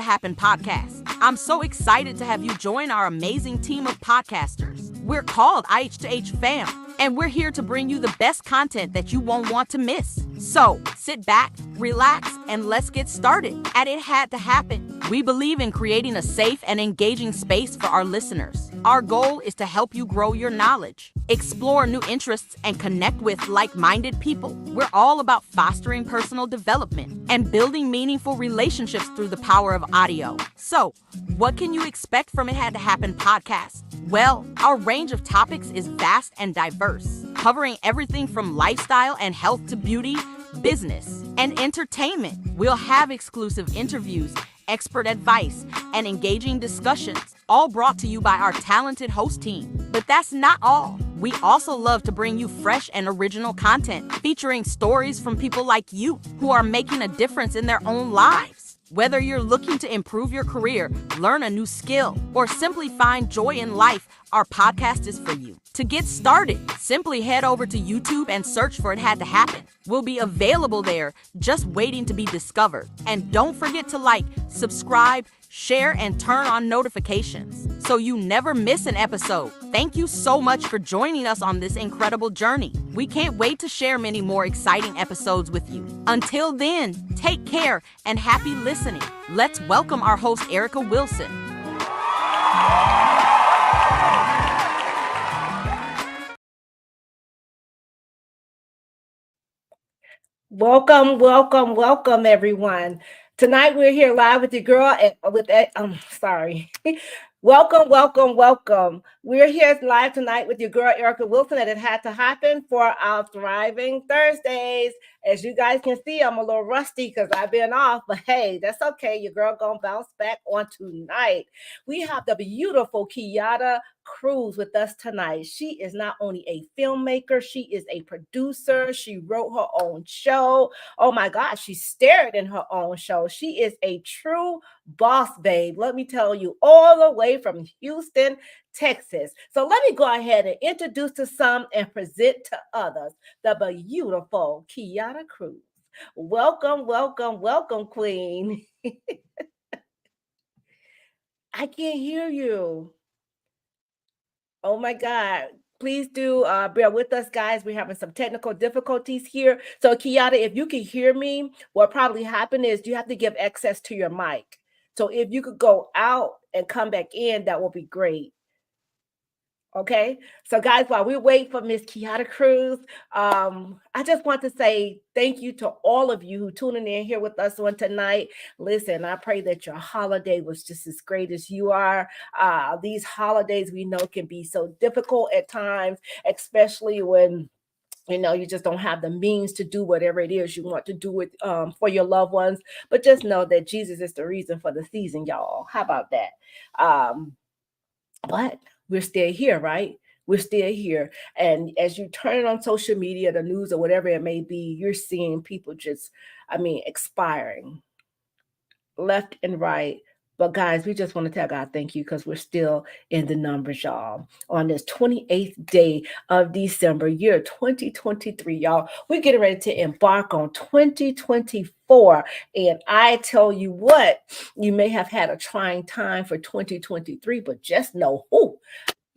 Happen podcast. I'm so excited to have you join our amazing team of podcasters. We're called IH2H Fam, and we're here to bring you the best content that you won't want to miss. So sit back, relax, and let's get started. At It Had to Happen, we believe in creating a safe and engaging space for our listeners. Our goal is to help you grow your knowledge, explore new interests, and connect with like-minded people. We're all about fostering personal development and building meaningful relationships through the power of audio. So, what can you expect from It Had to Happen podcast? Well, our range of topics is vast and diverse, covering everything from lifestyle and health to beauty, business, and entertainment. We'll have exclusive interviews, expert advice, and engaging discussions, all brought to you by our talented host team. But that's not all. We also love to bring you fresh and original content, featuring stories from people like you who are making a difference in their own lives. Whether you're looking to improve your career, learn a new skill, or simply find joy in life, our podcast is for you. To get started, simply head over to YouTube and search for It Had to Happen. We'll be available there, just waiting to be discovered. And don't forget to like, subscribe, share, and turn on notifications so you never miss an episode. Thank you so much for joining us on this incredible journey. We can't wait to share many more exciting episodes with you. Until then, take care and happy listening. Let's welcome our host, Erica Wilson. Welcome, everyone. Tonight we're here live with your girl sorry. Welcome. We're here live tonight with your girl Erica Wilson, and It Had to Happen for our Thriving Thursdays. As you guys can see, I'm a little rusty because I've been off, but hey, that's okay. Your girl gonna bounce back on tonight. We have the beautiful Keyatta Crews with us tonight. She is not only a filmmaker, she is a producer. She wrote her own show. Oh my gosh, she starred in her own show. She is a true boss babe. Let me tell you, all the way from Houston, Texas. So let me go ahead and introduce to some and present to others the beautiful Keyatta Crews. Welcome, Queen. I can't hear you. Oh my God. Please do bear with us, guys. We're having some technical difficulties here. So Keyatta, if you can hear me, what probably happened is you have to give access to your mic. So if you could go out and come back in, that will be great. Okay, so guys, while we wait for Miss Keyatta Crews, I just want to say thank you to all of you who tuning in here with us on tonight. Listen, I pray that your holiday was just as great as you are. These holidays we know can be so difficult at times, especially when you just don't have the means to do whatever it is you want to do with for your loved ones. But just know that Jesus is the reason for the season, y'all. How about that? But we're still here, right? We're still here. And as you turn it on social media, the news or whatever it may be, you're seeing people just, expiring left and right. But guys, we just want to tell God thank you because we're still in the numbers, y'all. On this 28th day of December, year 2023, y'all, we're getting ready to embark on 2024. And I tell you what, you may have had a trying time for 2023, but just know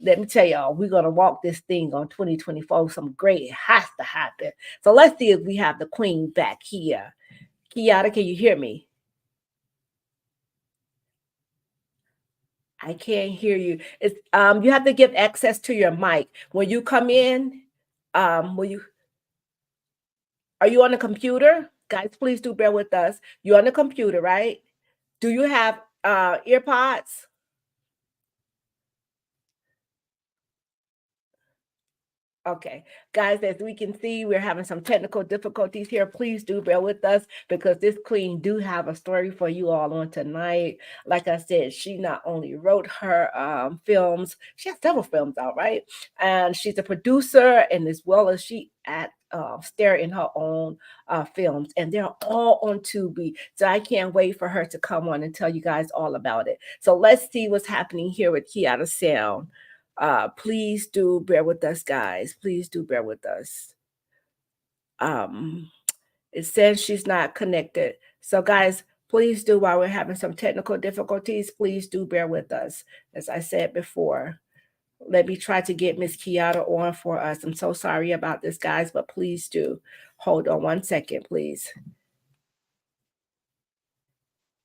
let me tell y'all, we're going to walk this thing on 2024. Some great has to happen. So let's see if we have the queen back here. Keyatta, can you hear me? I can't hear you. It's you have to give access to your mic. When you come in, are you on the computer? Guys, please do bear with us. You're on the computer, right? Do you have earpods? Okay, guys, as we can see, we're having some technical difficulties here. Please do bear with us because this queen do have a story for you all on tonight. Like I said, she not only wrote her films, she has several films out, right? And she's a producer, and as well as she starred in her own films, and they're all on TUBI. So I can't wait for her to come on and tell you guys all about it. So let's see what's happening here with Keyatta Sound. Please do bear with us, guys. Please do bear with us. It says she's not connected. So guys, Please do, while we're having some technical difficulties, please do bear with us. As I said before, let me try to get Miss Keyatta on for us. I'm so sorry about this, guys, but please do. Hold on one second, please.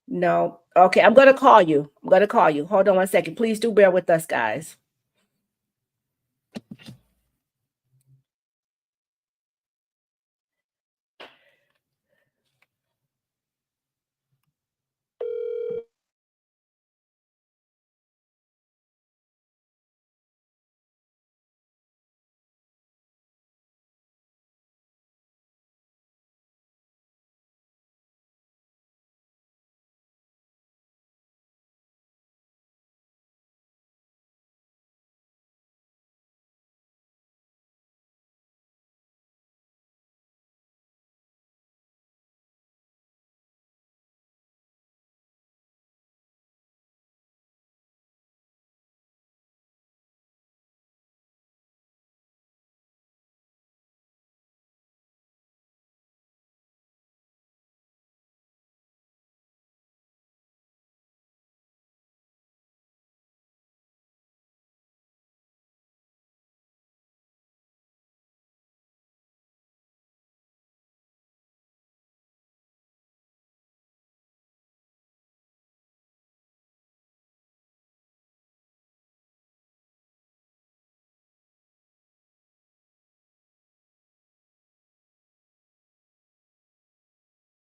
No. Okay, I'm going to call you. I'm going to call you. Hold on one second. Please do bear with us, guys.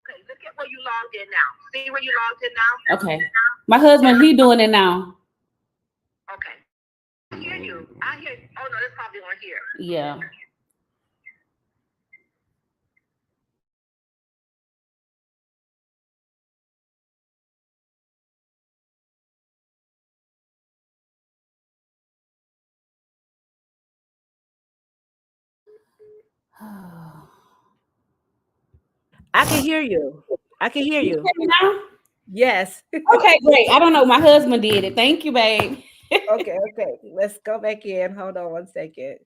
Okay, look at where you logged in now. See where you logged in now? Okay. My husband, he doing it now. Okay. I hear you. I hear you. Oh, no, that's probably on here. Yeah. I can hear you. I can hear you. Hear me now? Yes. Okay, great. I don't know. My husband did it. Thank you, babe. Okay. Let's go back in. Hold on one second.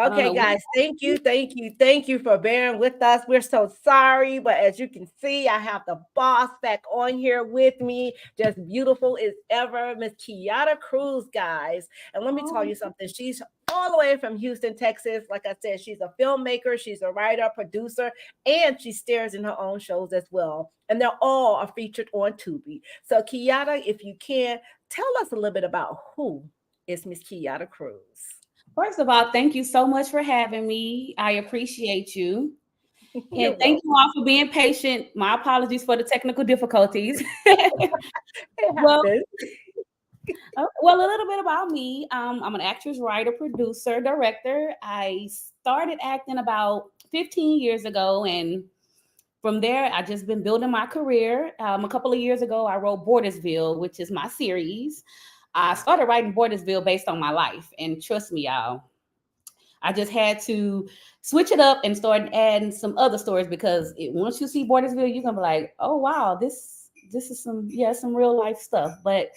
Okay, know. guys, thank you for bearing with us. We're so sorry, but as you can see, I have the boss back on here with me, just beautiful as ever, Miss Keyatta Crews, guys. And let me tell you something. She's all the way from Houston, Texas. Like I said, she's a filmmaker, she's a writer, producer, and she stars in her own shows as well. And they're all are featured on Tubi. So, Keyatta, if you can, tell us a little bit about who is Miss Keyatta Crews. First of all, thank you so much for having me. I appreciate you. You're And thank you welcome. all for being patient. My apologies for the technical difficulties. It well, happens. well, a little bit about me. I'm an actress, writer, producer, director. I started acting about 15 years ago, and from there, I just been building my career. A couple of years ago, I wrote Bordersville, which is my series. I started writing Bordersville based on my life, and trust me, y'all, I just had to switch it up and start adding some other stories because once you see Bordersville, you're gonna be like, oh wow, this is some real life stuff. But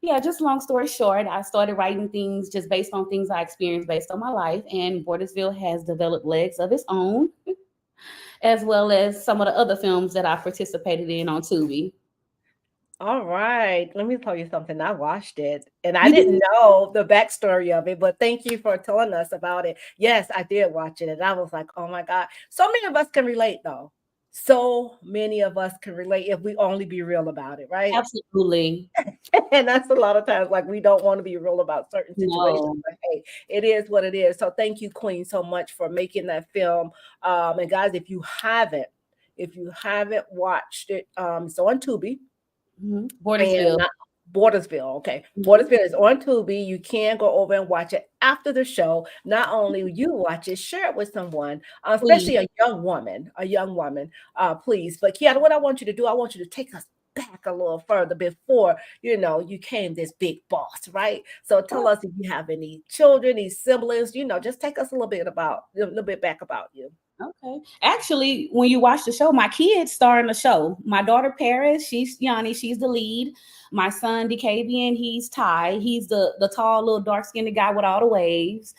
yeah, just long story short, I started writing things just based on things I experienced based on my life, and Bordersville has developed legs of its own, as well as some of the other films that I participated in on Tubi. All right. Let me tell you something. I watched it and I You didn't do? know the backstory of it, but thank you for telling us about it. Yes, I did watch it and I was like, oh my God. So many of us can relate though. So many of us can relate if we only be real about it, right? Absolutely. And that's a lot of times like we don't want to be real about certain situations, No. but hey, it is what it is. So thank you, Queen, so much for making that film. And guys, if you haven't watched it, it's on Tubi. And Bordersville. Bordersville, okay. Mhm. Bordersville is on Tubi. You can go over and watch it after the show. Not only you watch it, share it with someone, Please. especially a young woman. Please. But Keyatta, what I want you to do, I want you to take us back a little further before you came this big boss, right? So tell us if you have any children, any siblings, just take us a little bit back about you. Okay. Actually, when you watch the show, my kids star in the show. My daughter Paris, she's Yanni, she's the lead. My son DeCavian, he's Ty. He's the tall, little dark skinned guy with all the waves.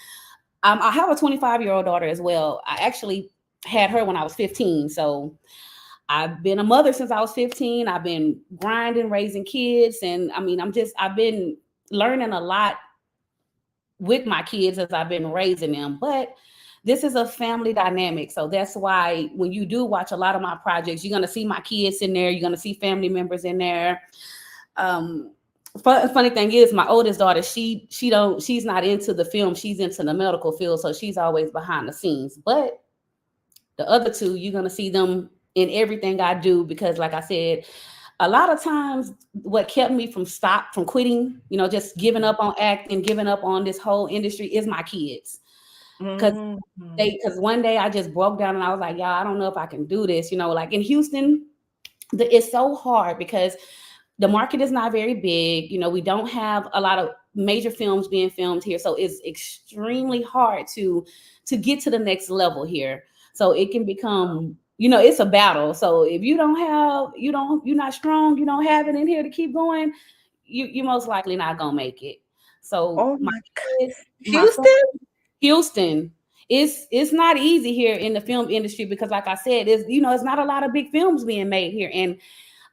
I have a 25-year-old daughter as well. I actually had her when I was 15. So I've been a mother since I was 15. I've been grinding, raising kids. And I mean, I've been learning a lot with my kids as I've been raising them. But this is a family dynamic. So that's why when you do watch a lot of my projects, you're going to see my kids in there. You're going to see family members in there. Funny thing is, my oldest daughter, she's not into the film. She's into the medical field. So she's always behind the scenes. But the other two, you're going to see them in everything I do, because like I said, a lot of times what kept me from quitting, just giving up on acting, giving up on this whole industry is my kids. Because one day I just broke down and I was like, y'all, I don't know if I can do this. Like in Houston, it's so hard because the market is not very big. We don't have a lot of major films being filmed here. So it's extremely hard to get to the next level here. So it can become, it's a battle. So if you're not strong, you don't have it in here to keep going, you most likely not gonna make it. So Houston, it's not easy here in the film industry because, like I said, it's not a lot of big films being made here, and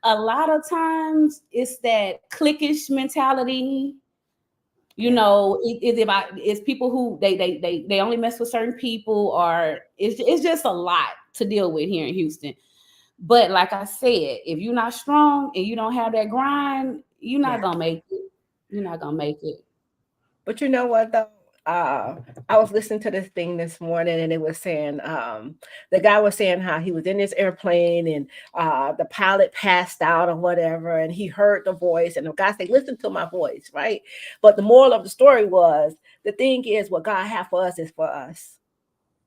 a lot of times it's that cliquish mentality. It's people who they only mess with certain people, or it's just a lot to deal with here in Houston. But like I said, if you're not strong and you don't have that grind, you're not gonna make it. You're not gonna make it. But you know what though? I was listening to this thing this morning, and it was saying the guy was saying how he was in this airplane and the pilot passed out or whatever, and he heard the voice, and the guy said, "Listen to my voice," right? But the moral of the story was, the thing is, what God has for us is for us,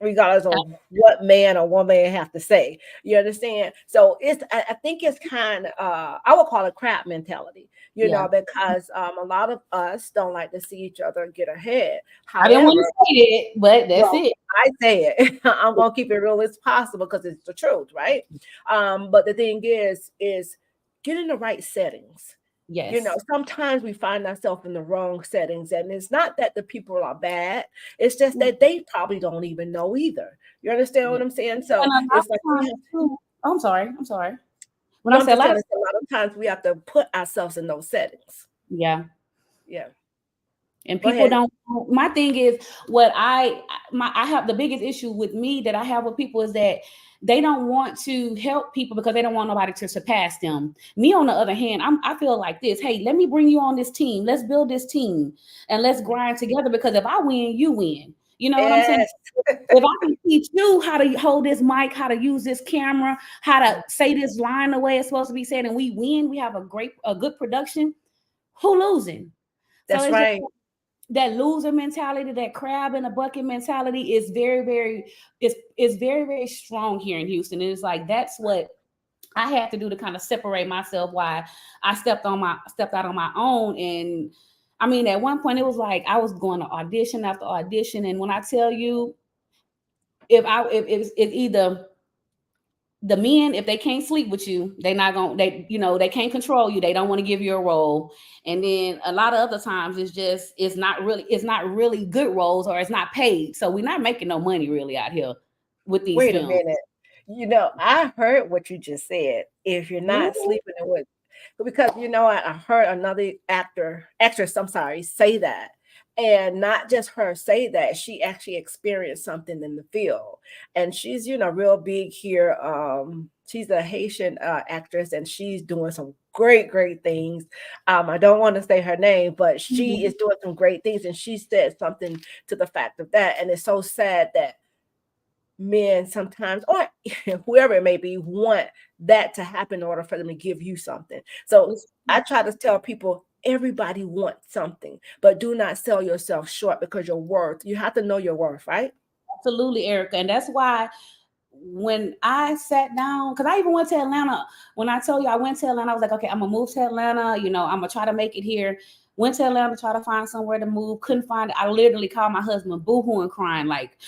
regardless of what man or woman have to say. You understand? So I think it's kind of I would call it crap mentality. Because a lot of us don't like to see each other get ahead. However, I didn't want to say it, but that's it. I say it. I'm gonna keep it real as possible because it's the truth, right? But the thing is get in the right settings. Yes. Sometimes we find ourselves in the wrong settings, and it's not that the people are bad. It's just that they probably don't even know either. You understand what I'm saying? So it's like, I'm sorry. When I say a lot of times we have to put ourselves in those settings. Yeah. And Go people ahead. don't. My thing is, what I have the biggest issue with me that I have with people is that they don't want to help people because they don't want nobody to surpass them. Me, on the other hand, I feel like this. Hey, let me bring you on this team. Let's build this team and let's grind together, because if I win, you win. You know what I'm saying? If I can teach you how to hold this mic, how to use this camera, how to say this line the way it's supposed to be said, and we win, we have a good production, who losing? That's right. That loser mentality, that crab in a bucket mentality is very, very, it's very, very strong here in Houston. And it's like, that's what I had to do to kind of separate myself, why I stepped out on my own. And I mean, at one point it was like I was going to audition after audition. And when I tell you, if it's either the men, if they can't sleep with you, they can't control you. They don't want to give you a role. And then a lot of other times it's not really good roles, or it's not paid. So we're not making no money really out here with these films. Wait a minute. I heard what you just said. If you're not sleeping with, because I heard another actress, I'm sorry, say that. And not just her say that, she actually experienced something in the field. And she's, real big here. She's a Haitian actress, and she's doing some great things. I don't want to say her name, but she is doing some great things. And she said something to the fact of that. And it's so sad that men sometimes, or whoever it may be, want that to happen in order for them to give you something. So I try to tell people, everybody wants something, but do not sell yourself short, because you have to know your worth, right? Absolutely, Erica. And that's why when I sat down, because I even went to Atlanta, when I told you I went to Atlanta, I was like, okay, I'm gonna move to Atlanta, I'm gonna try to make it here. Went to Atlanta, try to find somewhere to move, couldn't find it. I literally called my husband boo-hooing, crying, like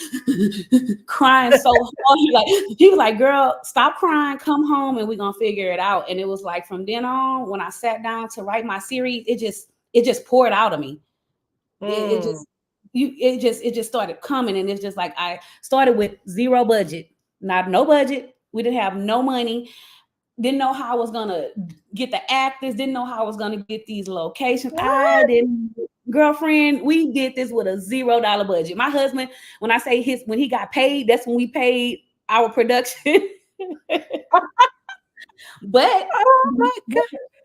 crying so hard. He was like, girl, stop crying, come home and we're gonna figure it out. And it was like, from then on, when I sat down to write my series, it just poured out of me. It just started coming. And it's just like, I started with zero budget, no budget, We didn't have no money. Didn't know how I was gonna get the actors. Didn't know how I was gonna get these locations. What? I didn't. Girlfriend, we did this with a $0 budget. My husband, when I say when he got paid, that's when we paid our production. But Oh my God.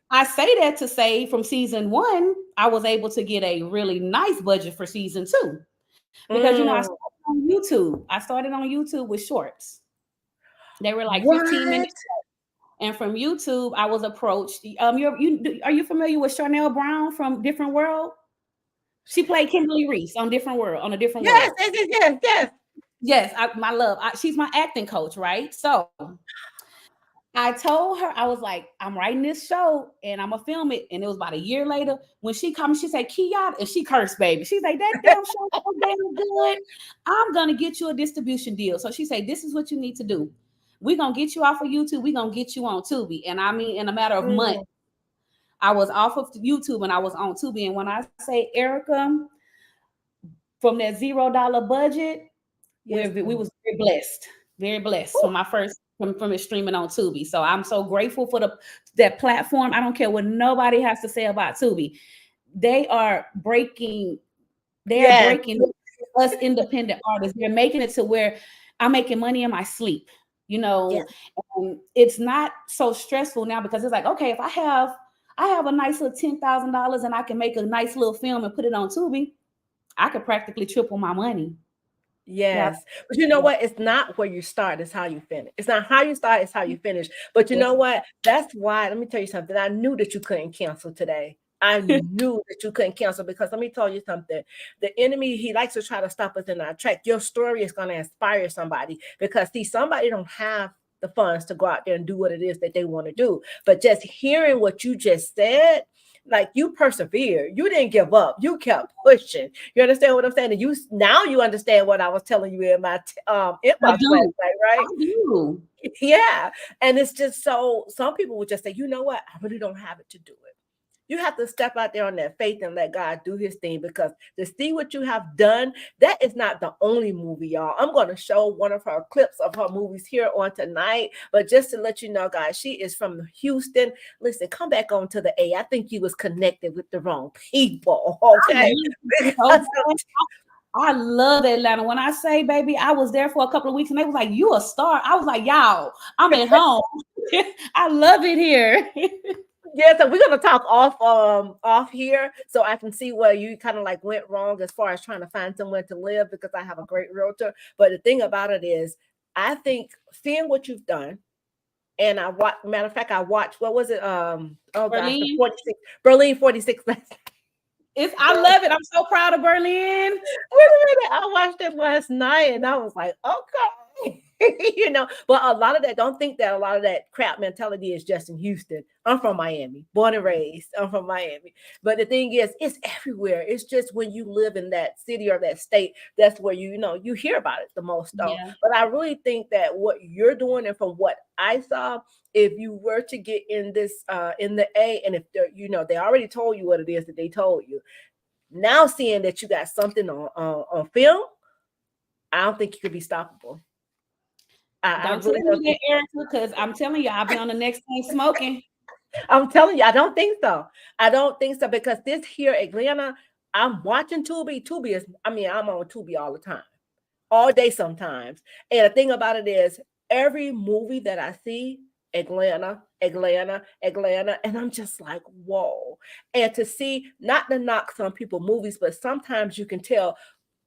I say that to say from season 1, I was able to get a really nice budget for season 2. Because I started on YouTube. I started on YouTube with shorts. They were like 15 minutes. And from YouTube, I was approached. Are you familiar with Charnel Brown from Different World? She played Kimberly Reese on Different World, on a Different Yes, World. yes. Yes, my love. She's my acting coach, right? So I told her, I was like, I'm writing this show and I'm gonna film it. And it was about a year later when she comes, she said, Keyatta, and she cursed, baby. She's like, that damn show so damn good. I'm gonna get you a distribution deal. So she said, this is what you need to do. We're gonna get you off of YouTube. We're gonna get you on TUBI. And I mean, in a matter of months, I was off of YouTube and I was on TUBI. And when I say, Erica, from that $0 budget, we was very blessed from my first from it streaming on TUBI. So I'm so grateful for that platform. I don't care what nobody has to say about TUBI. They are breaking us independent artists. They're making it to where I'm making money in my sleep. And it's not so stressful now because it's like, okay, if I have a nice little $10,000 and I can make a nice little film and put it on TUBI, I could practically triple my money. Yes. But you know what? It's not where you start, it's how you finish. It's not how you start, it's how you finish. But you know what? That's why, let me tell you something. I knew that you couldn't cancel today. I knew that you couldn't cancel because let me tell you something. The enemy, he likes to try to stop us in our track. Your story is going to inspire somebody because see, somebody don't have the funds to go out there and do what it is that they want to do. But just hearing what you just said, like you persevered, you didn't give up, you kept pushing. You understand what I'm saying? And you understand what I was telling you in my inbox last night, right? I do. Yeah. And it's just so some people would just say, you know what? I really don't have it to do it. You have to step out there on that faith and let God do his thing because to see what you have done, that is not the only movie, y'all. I'm going to show one of her clips of her movies here on tonight. But just to let you know, guys, she is from Houston. Listen, come back on to the A. I think you was connected with the wrong people, okay? I love Atlanta. When I say, baby, I was there for a couple of weeks and they was like, you a star. I was like, y'all, I'm at home. I love it here. Yeah, so we're gonna talk off here so I can see where you kind of like went wrong as far as trying to find somewhere to live because I have a great realtor. But the thing about it is, I think seeing what you've done, and I watched. Matter of fact, I watched. What was it? Berlin? 46 Berlin 46. I love it. I'm so proud of Berlin. Wait a minute, I watched it last night and I was like, okay. But a lot of that, don't think that a lot of that crap mentality is just in Houston. I'm from Miami, born and raised. I'm from Miami. But the thing is, it's everywhere. It's just when you live in that city or that state, that's where you hear about it the most though. Yeah. But I really think that what you're doing, and from what I saw, if you were to get in this in the A, and if they already told you what it is that they told you, now seeing that you got something on film, I don't think you could be stoppable. Don't tell me that, Erica, because I'm telling you, I'll be on the next thing smoking. I'm telling you, I don't think so. I don't think so because this here, Atlanta, I'm watching TUBI. TUBI is, I'm on TUBI all the time, all day sometimes. And the thing about it is, every movie that I see, Atlanta, and I'm just like, whoa. And to see, not to knock some people movies, but sometimes you can tell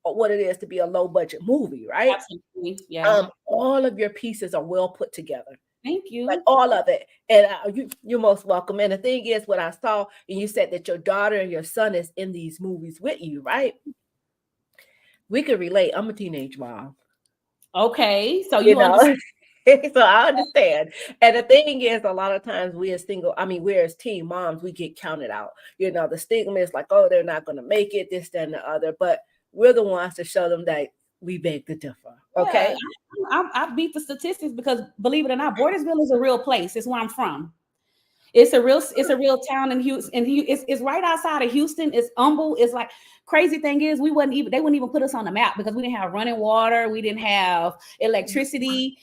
what it is to be a low budget movie, right? Absolutely. Yeah. All of your pieces are well put together. Thank you. Like all of it. And you're most welcome. And the thing is, what I saw, and you said that your daughter and your son is in these movies with you, right? We can relate. I'm a teenage mom. Okay. So so I understand. And the thing is, a lot of times we're as teen moms, we get counted out. The stigma is like, oh, they're not going to make it, this, that, and the other. But we're the ones to show them that we beg to differ. Okay. Yeah, I beat the statistics because, believe it or not, Bordersville is a real place. It's where I'm from. It's a real town in Houston. It's right outside of Houston. It's humble. It's like, crazy thing is, they wouldn't even put us on the map because we didn't have running water. We didn't have electricity.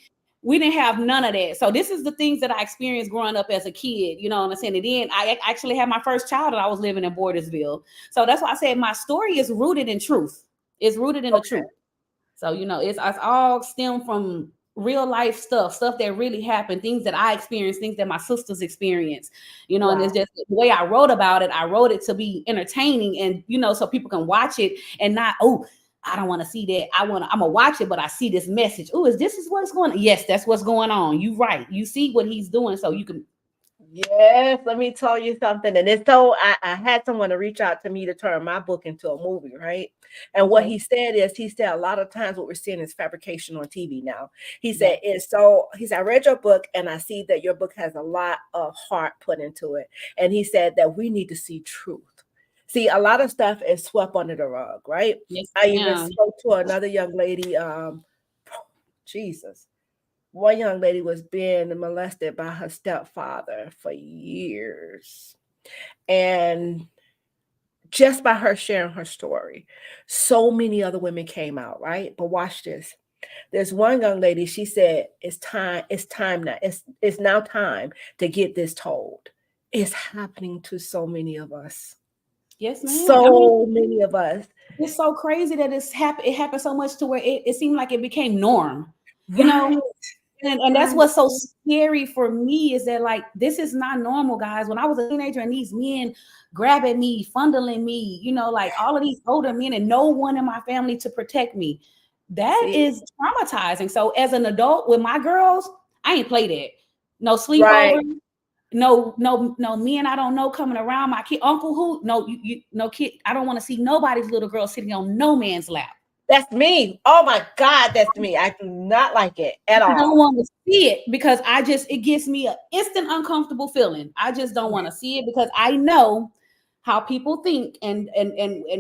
we didn't have none of that. So this is the things that I experienced growing up as a kid, you know what I'm saying? And then I actually had my first child and I was living in Bordersville. So that's why I said my story is rooted in truth. It's rooted in the truth. So, you know, it's all stem from real life stuff that really happened, things that I experienced, things that my sisters experienced, you know, and it's just the way I wrote about it. I wrote it to be entertaining and, you know, so people can watch it and not, oh, I don't want to see that. I'm gonna watch it, but I see this message. Oh, is what's going on? Yes, that's what's going on. You right. You see what he's doing, so you can. Yes, let me tell you something. And it's so I had someone to reach out to me to turn my book into a movie, right? And what he said a lot of times what we're seeing is fabrication on TV now. He said I read your book and I see that your book has a lot of heart put into it. And he said that we need to see truth. See, a lot of stuff is swept under the rug, right? Yes, I even spoke to another young lady, Jesus. One young lady was being molested by her stepfather for years. And just by her sharing her story, so many other women came out, right? But watch this. There's one young lady, she said, it's time now. It's now time to get this told. It's happening to so many of us. Yes, ma'am. So many of us. It's so crazy that it happened so much to where it seemed like it became norm. You know? And that's what's so scary for me is that like this is not normal, guys. When I was a teenager and these men grabbing me, fondling me, you know, like all of these older men and no one in my family to protect me, that is traumatizing. So as an adult with my girls, I ain't play that. No sleepover, no men I don't know coming around. My kid, uncle who, no kid. I don't want to see nobody's little girl sitting on no man's lap. That's me. Oh my God, that's me. I do not like it at all. I don't want to see it because it gives me an instant uncomfortable feeling. I just don't want to see it because I know how people think and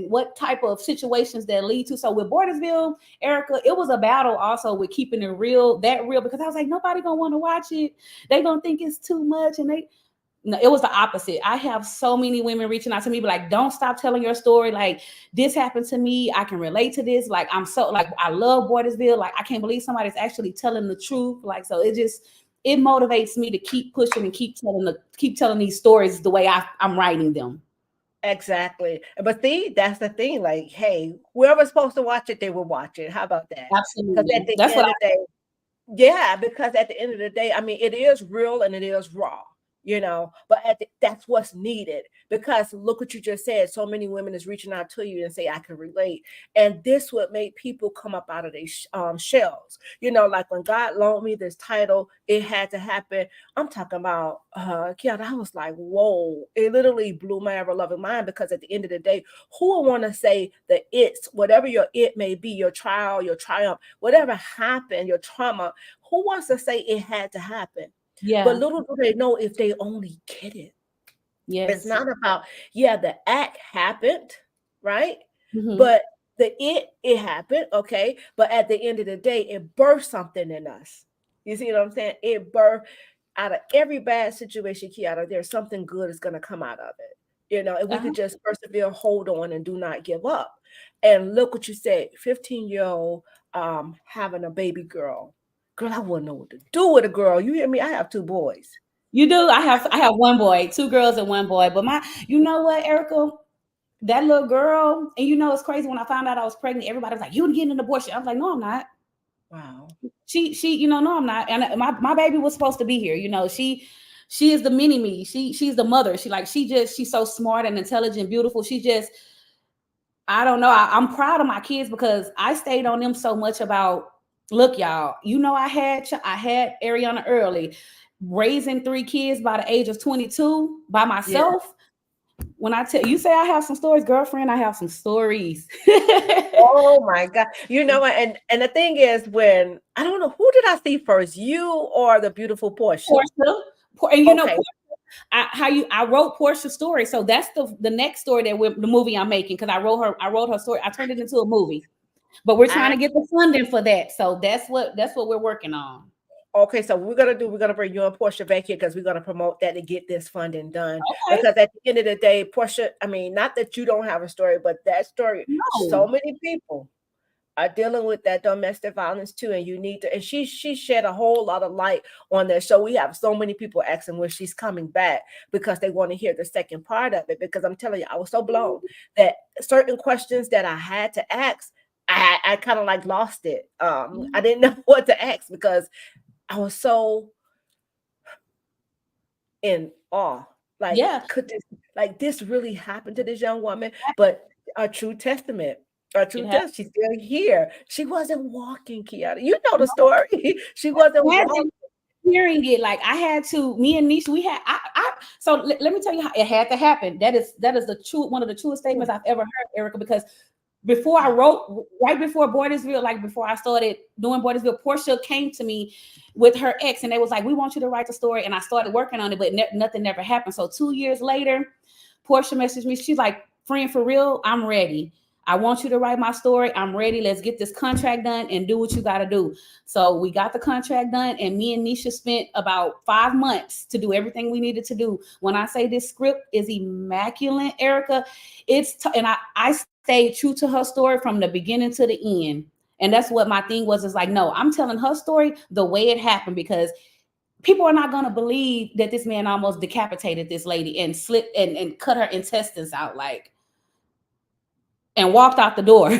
what type of situations that lead to. So with Bordersville, Erica, it was a battle also with keeping it real, because I was like, nobody gonna want to watch it. They gonna think it's too much. And no, it was the opposite. I have so many women reaching out to me, but like, don't stop telling your story. Like, this happened to me. I can relate to this. Like, I love Bordersville. Like, I can't believe somebody's actually telling the truth. Like, so it motivates me to keep pushing and keep telling these stories the way I'm writing them. Exactly. But see, that's the thing. Like, hey, whoever's supposed to watch it, they will watch it. How about that? Absolutely. That's what because at the end of the day, I mean, it is real and it is raw. You know, but that's what's needed because look what you just said. So many women is reaching out to you and say, I can relate. And this would make people come up out of their shells. You know, like when God loaned me this title, it had to happen. I'm talking about, Keyatta, I was like, whoa, it literally blew my ever-loving mind because at the end of the day, who would want to say that whatever your it may be, your trial, your triumph, whatever happened, your trauma, who wants to say it had to happen? Yeah. But little do they know if they only get it. Yes. It's not about, the act happened, right? Mm-hmm. But it happened, okay? But at the end of the day, it birthed something in us. You see what I'm saying? It birthed out of every bad situation, Keyatta, there's something good is going to come out of it. You know, if we could just persevere, hold on, and do not give up. And look what you said, 15-year-old having a baby girl. Girl, I wouldn't know what to do with a girl. You hear me? I have 2 boys. You do? I have 1 boy, 2 girls and 1 boy. But you know what, Erica? That little girl, and you know it's crazy. When I found out I was pregnant, everybody was like, "You getting an abortion?" I was like, "No, I'm not." Wow. She, no, I'm not. And my baby was supposed to be here. You know, she is the mini me. She's the mother. She's so smart and intelligent, beautiful. I don't know. I'm proud of my kids because I stayed on them so much about. Look, y'all, you know, I had Ariana early, raising 3 kids by the age of 22 by myself. Yeah. When I tell you, say I have some stories, girlfriend, I have some stories. Oh my God. You know what? And the thing is, when I don't know, who did I see first, you or the beautiful Portia? And you know, I wrote Portia's story. So that's the next story the movie I'm making, because I wrote her story. I turned it into a movie. But we're trying to get the funding for that. So that's what we're working on. Okay, so we're gonna bring you and Portia back here because we're gonna promote that to get this funding done. Okay. Because at the end of the day, Portia, I mean, not that you don't have a story, but that story, so many people are dealing with that domestic violence too, and you need to. And she shed a whole lot of light on that show. We have so many people asking when she's coming back because they want to hear the second part of it. Because I'm telling you, I was so blown that certain questions that I had to ask, I kind of like lost it. I didn't know what to ask because I was so in awe. Like, could this really happen to this young woman? But a true testament. She's still here. She wasn't walking, Keyatta. You know the story. She wasn't walking. Hearing it, like I had to. Me and Nisha, we had. So let me tell you how it had to happen. That is the true one of the truest statements I've ever heard, Erica. Because before I wrote, right before Bordersville, like before I started doing Bordersville, Portia came to me with her ex, and they was like, "We want you to write the story." And I started working on it, but nothing never happened. So 2 years later, Portia messaged me. She's like, "Friend, for real, I'm ready. I want you to write my story. I'm ready. Let's get this contract done and do what you got to do." So we got the contract done, and me and Nisha spent about 5 months to do everything we needed to do. When I say this script is immaculate, Erica, and I stayed true to her story from the beginning to the end. And that's what my thing was. Is like, no, I'm telling her story the way it happened, because people are not going to believe that this man almost decapitated this lady and slit and cut her intestines out, like, and walked out the door.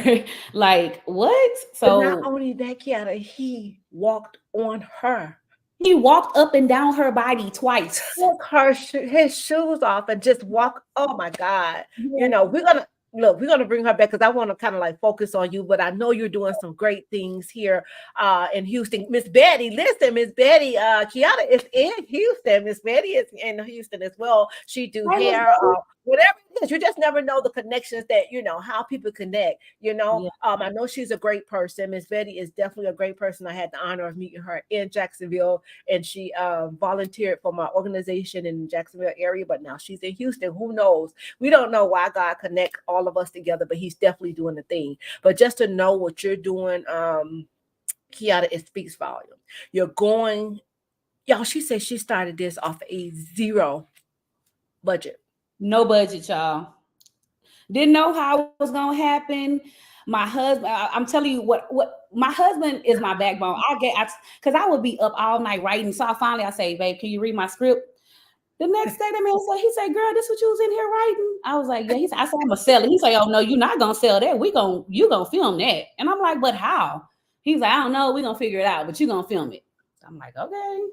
Like, what? So but not only that, Keyatta, he walked on her. He walked up and down her body twice. Took his shoes off and just walked. Oh my God. Yeah. You know, we're going to bring her back because I want to kind of like focus on you, but I know you're doing some great things here in Houston. Miss Betty, listen, Miss Betty, Keyatta is in Houston. Miss Betty is in Houston as well. She do hair, whatever it is. You just never know the connections that, you know, how people connect, you know. Yeah. I know she's a great person. Miss Betty is definitely a great person. I had the honor of meeting her in Jacksonville, and she volunteered for my organization in the Jacksonville area, but now she's in Houston. Who knows? We don't know why God connect all of us together, but he's definitely doing the thing. But just to know what you're doing, Keyatta, it speaks volume. You're going, y'all, she said she started this off a zero budget. No budget, y'all. Didn't know how it was gonna happen. My husband, I'm telling you what my husband is my backbone. Because I would be up all night writing. So I say, babe, can you read my script? The next day, the man said, he said, girl, this what you was in here writing? I was like, yeah. He said, I said, I'm gonna sell it. He said, oh no, you're not gonna sell that. You gonna film that. And I'm like, but how? He's like, I don't know. We're gonna figure it out, but you're gonna film it. I'm like, okay.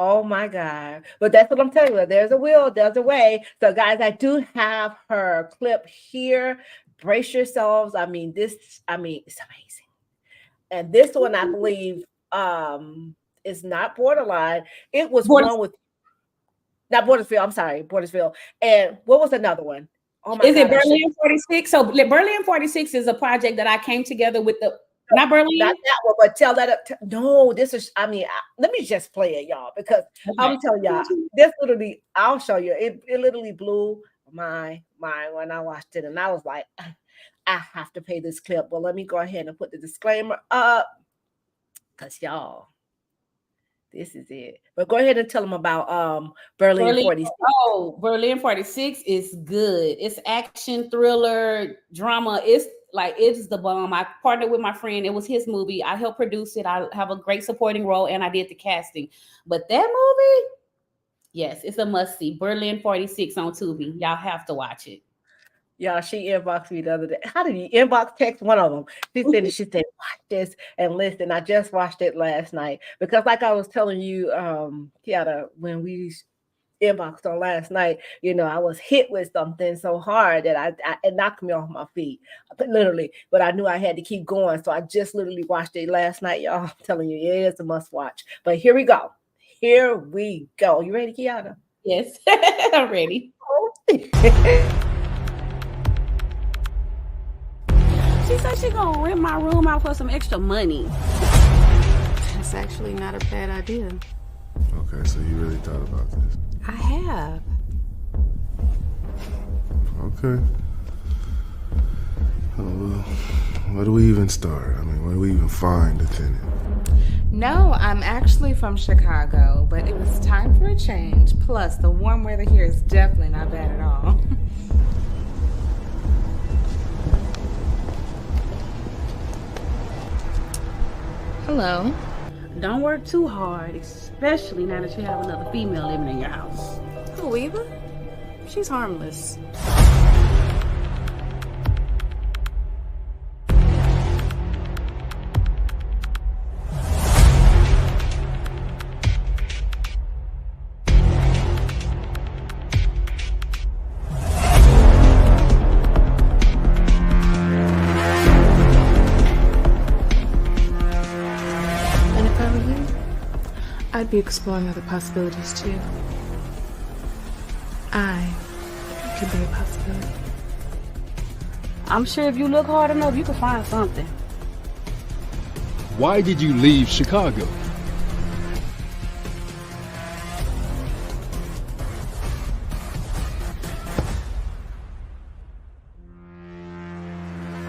Oh my God. But that's what I'm telling you. There's a will, there's a way. So guys, I do have her clip here. Brace yourselves. I mean, it's amazing. And this one, I believe, is not Borderline. It was one with, not Bordersville. I'm sorry, Bordersville. And what was another one? Oh my God. Is it Berlin 46? So Berlin 46 is a project that I came together with not Berlin. Not that one, but tell that. No, this is, let me just play it, y'all, because I'm telling y'all, this literally, I'll show you. It literally blew my mind when I watched it. And I was like, I have to play this clip. Well, let me go ahead and put the disclaimer up, because y'all, this is it. But go ahead and tell them about Berlin 46. Oh, Berlin 46 is good. It's action, thriller, drama. It's the bomb. I partnered with my friend. It was his movie. I helped produce it. I have a great supporting role, and I did the casting. But that movie, yes, it's a must-see. Berlin 46 on TUBI. Y'all have to watch it. Y'all, she inboxed me the other day. How did you inbox text one of them? She said, watch this and listen. I just watched it last night because, like I was telling you, Keyatta, when we inboxed on last night, you know, I was hit with something so hard that it knocked me off my feet, literally. But I knew I had to keep going, so I just literally watched it last night, y'all. I'm telling you, it is a must watch. But here we go. Here we go. You ready, Keyatta? Yes, I'm ready. She said she's gonna rent my room out for some extra money. It's actually not a bad idea. Okay, so you really thought about this? I have. Okay. Well, where do we even start? I mean, where do we even find a tenant? No, I'm actually from Chicago, but it was time for a change. Plus, the warm weather here is definitely not bad at all. Hello. Don't work too hard, especially now that you have another female living in your house. Who, Eva? She's harmless. And if I were you, I'd be exploring other possibilities too. I could be a possibility. I'm sure if you look hard enough, you can find something. Why did you leave Chicago?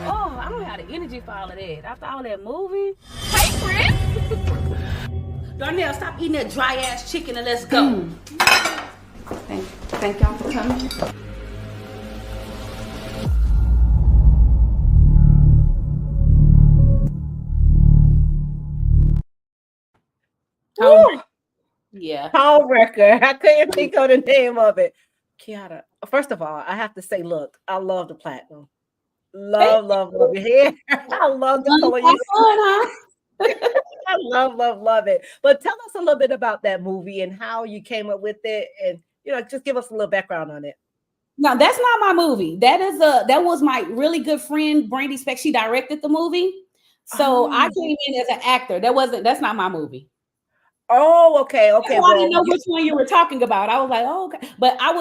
Oh, I don't have the energy for all of that. After all that moving. Hey, Chris! Darnell, stop eating that dry ass chicken and let's go. Thank y'all for coming. Woo! Yeah. Home record. I couldn't think of the name of it. Keyatta, first of all, I have to say, look, I love the platinum. Love your hair. I love the color you I love it. But tell us a little bit about that movie and how you came up with it, and just give us a little background on it. No, that's not my movie. That was my really good friend Brandy Speck. She directed the movie. So I came in as an actor. That's not my movie. Oh, okay. I didn't know which one you were talking about. I was like, oh, okay. But I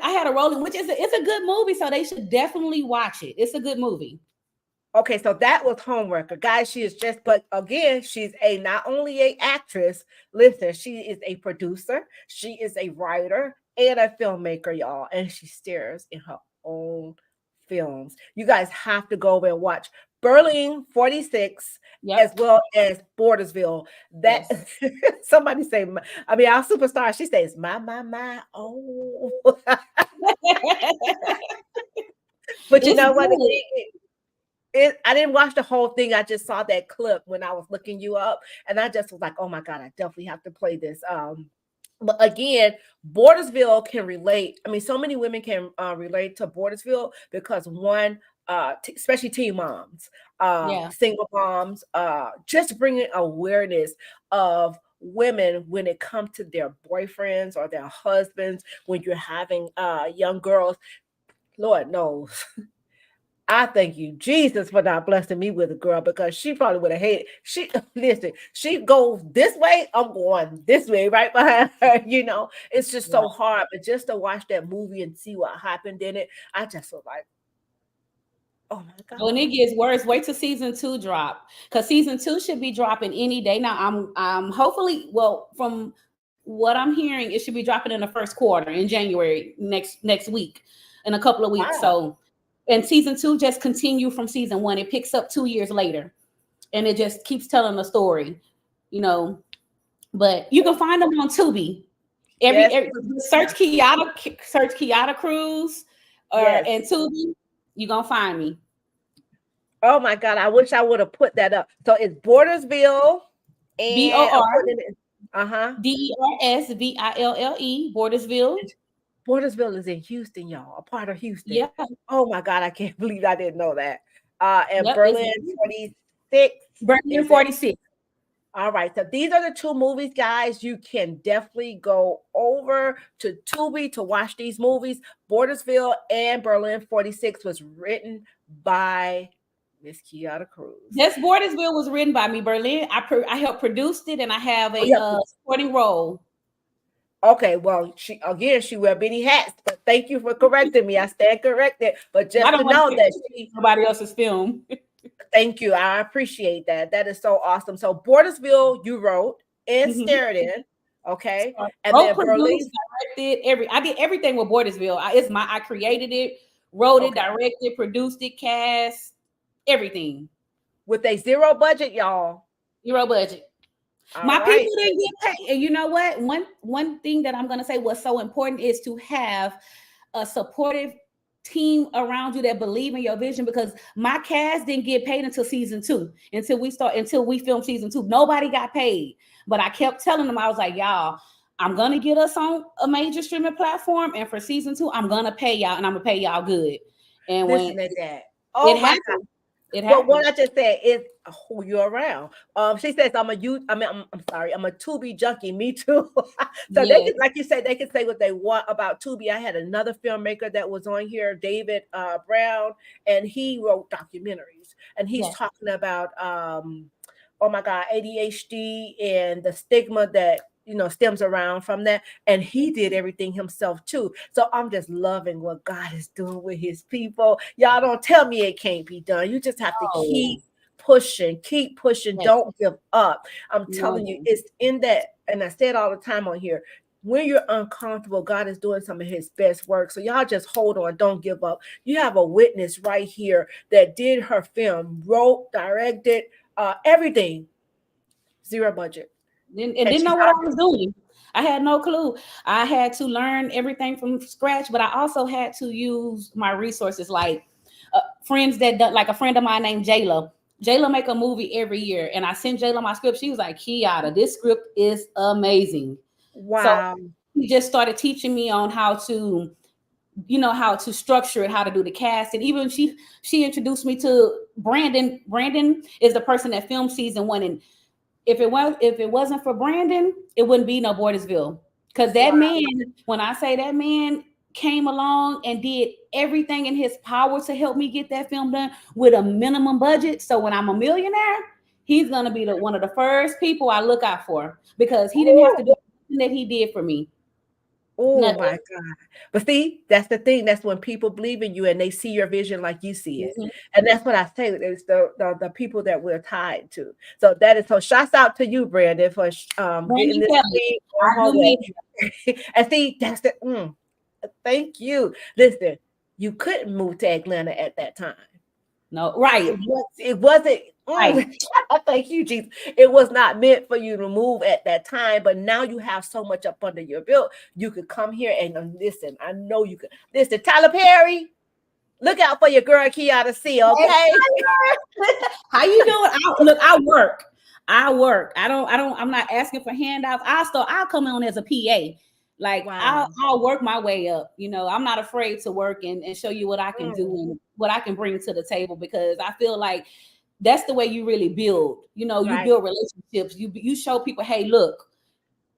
had a role in which it's a good movie, so they should definitely watch it. It's a good movie. Okay, so that was Homeworker. Guys, but again, she's not only an actress, listen, she is a producer, she is a writer and a filmmaker, y'all, and she stars in her own films. You guys have to go over and watch Berlin 46 as well as Bordersville. That somebody say, our superstar, she says, my, oh. But you know what? I didn't watch the whole thing. I just saw that clip when I was looking you up, and I just was like, "Oh my God, I definitely have to play this." But again, Bordersville can relate. So many women can relate to Bordersville because one, especially teen moms, single moms, just bringing awareness of women when it comes to their boyfriends or their husbands. When you're having young girls, Lord knows. I thank you, Jesus, for not blessing me with a girl, because she probably would have hated. She goes this way, I'm going this way, right behind her. It's just so hard. But just to watch that movie and see what happened in it, I just was like, oh my God. When it gets worse, wait till season 2 drop, because season 2 should be dropping any day now. I'm hopefully, from what I'm hearing, it should be dropping in the first quarter in January next week, in a couple of weeks. Wow. And season 2 just continue from season 1. It picks up 2 years later, and it just keeps telling the story, But you can find them on TUBI. Search Keyatta Crews and TUBI. You're gonna find me. Oh my God! I wish I would have put that up. So it's Bordersville and Dersville, Bordersville. Bordersville is in Houston, y'all, a part of Houston. Yeah. Oh my God, I can't believe I didn't know that. And Berlin 46. Berlin 46. All right. So these are the 2 movies, guys. You can definitely go over to TUBI to watch these movies. Bordersville and Berlin 46 was written by Miss Keyatta Crews. Yes, Bordersville was written by me. Berlin, I helped produce it, and I have a supporting role. Okay, well, she wear many hats, but thank you for correcting me. I stand corrected, but just to know that nobody else's film. Thank you. I appreciate that. That is so awesome. So Bordersville, you wrote and starred in, okay? And then Berlin, directed I did everything with Bordersville. I created it, wrote it, directed, produced it, cast, everything. With a 0 budget, y'all. 0 budget. My people didn't get paid. And you know what? One thing that I'm going to say was so important is to have a supportive team around you that believe in your vision, because my cast didn't get paid until season 2, until we filmed season 2. Nobody got paid, but I kept telling them, I was like, y'all, I'm gonna get us on a major streaming platform, and for season 2, I'm gonna pay y'all, and I'm gonna pay y'all good. And Listen when to that. Oh it my happened, God. it Well, happened. what I just said is who you're around. She says I'm sorry, I'm a Tubi junkie. Me too. So they Yes. can, like you said, they can say what they want about Tubi. I had another filmmaker that was on here, David Brown, and he wrote documentaries, and he's Yes. talking about oh my God, ADHD and the stigma that stems around from that. And he did everything himself too. So I'm just loving what God is doing with his people. Y'all don't tell me it can't be done. You just have to keep pushing, Yes. don't give up. I'm telling you, No. it's in that, and I say it all the time on here. When you're uncomfortable, God is doing some of his best work. So y'all just hold on, don't give up. You have a witness right here that did her film, wrote, directed, everything, zero budget. And And didn't she's know what I out was doing. I had no clue. I had to learn everything from scratch, but I also had to use my resources, like friends that done, like a friend of mine named Jayla. Jayla make a movie every year, and I sent Jayla my script. She was like, Keyatta, this script is amazing. So wow. he just started teaching me on how to, how to structure it, how to do the cast. And even she introduced me to Brandon. Brandon is the person that filmed season 1. And if it wasn't for Brandon, it wouldn't be no Bordersville. Because that man, when I say that man came along and did everything in his power to help me get that film done with a minimum budget. So when I'm a millionaire, he's gonna be one of the first people I look out for, because he didn't have to do anything that he did for me. Oh Nothing. my God. But see, that's the thing. That's when people believe in you and they see your vision like you see it. Mhm. And that's what I say. It's the people that we're tied to. So that is, so shouts out to you, Brandon, for getting Brandon this Kelly, thing I on her do way. mean, And see, that's the thank you. Listen, you couldn't move to Atlanta at that time. no, right, It wasn't. right. Thank you, Jesus. It was not meant for you to move at that time, but now you have so much up under your belt. You could come here and listen. I know you could listen. Tyler Perry, look out for your girl Keyatta C. Okay. How you doing? I work. I'm not asking for handouts. I'll come on as a PA. Like Wow. I'll work my way up. I'm not afraid to work and show you what I can do and what I can bring to the table, because I feel like that's the way you really build. You Right. build relationships. You show people, hey, look,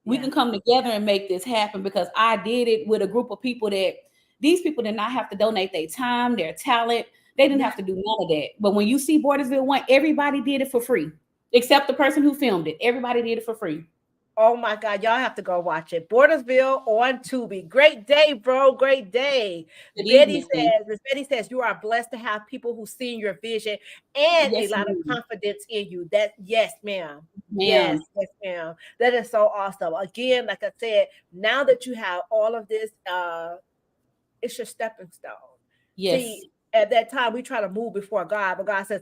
we can come together and make this happen, because I did it with a group of people that these people did not have to donate their time, their talent. They didn't have to do none of that. But when you see Bordersville 1, everybody did it for free, except the person who filmed it. Everybody did it for free. Oh my God, y'all have to go watch it. Bordersville on Tubi. Great day, bro. Great day. Good Betty evening. says you are blessed to have people who see your vision and a Yes, lot of ma'am. confidence in you. That yes, ma'am. Ma'am. Yes, ma'am. That is so awesome. Again, like I said, now that you have all of this, it's your stepping stone. Yes. See, at that time we try to move before God, but God says,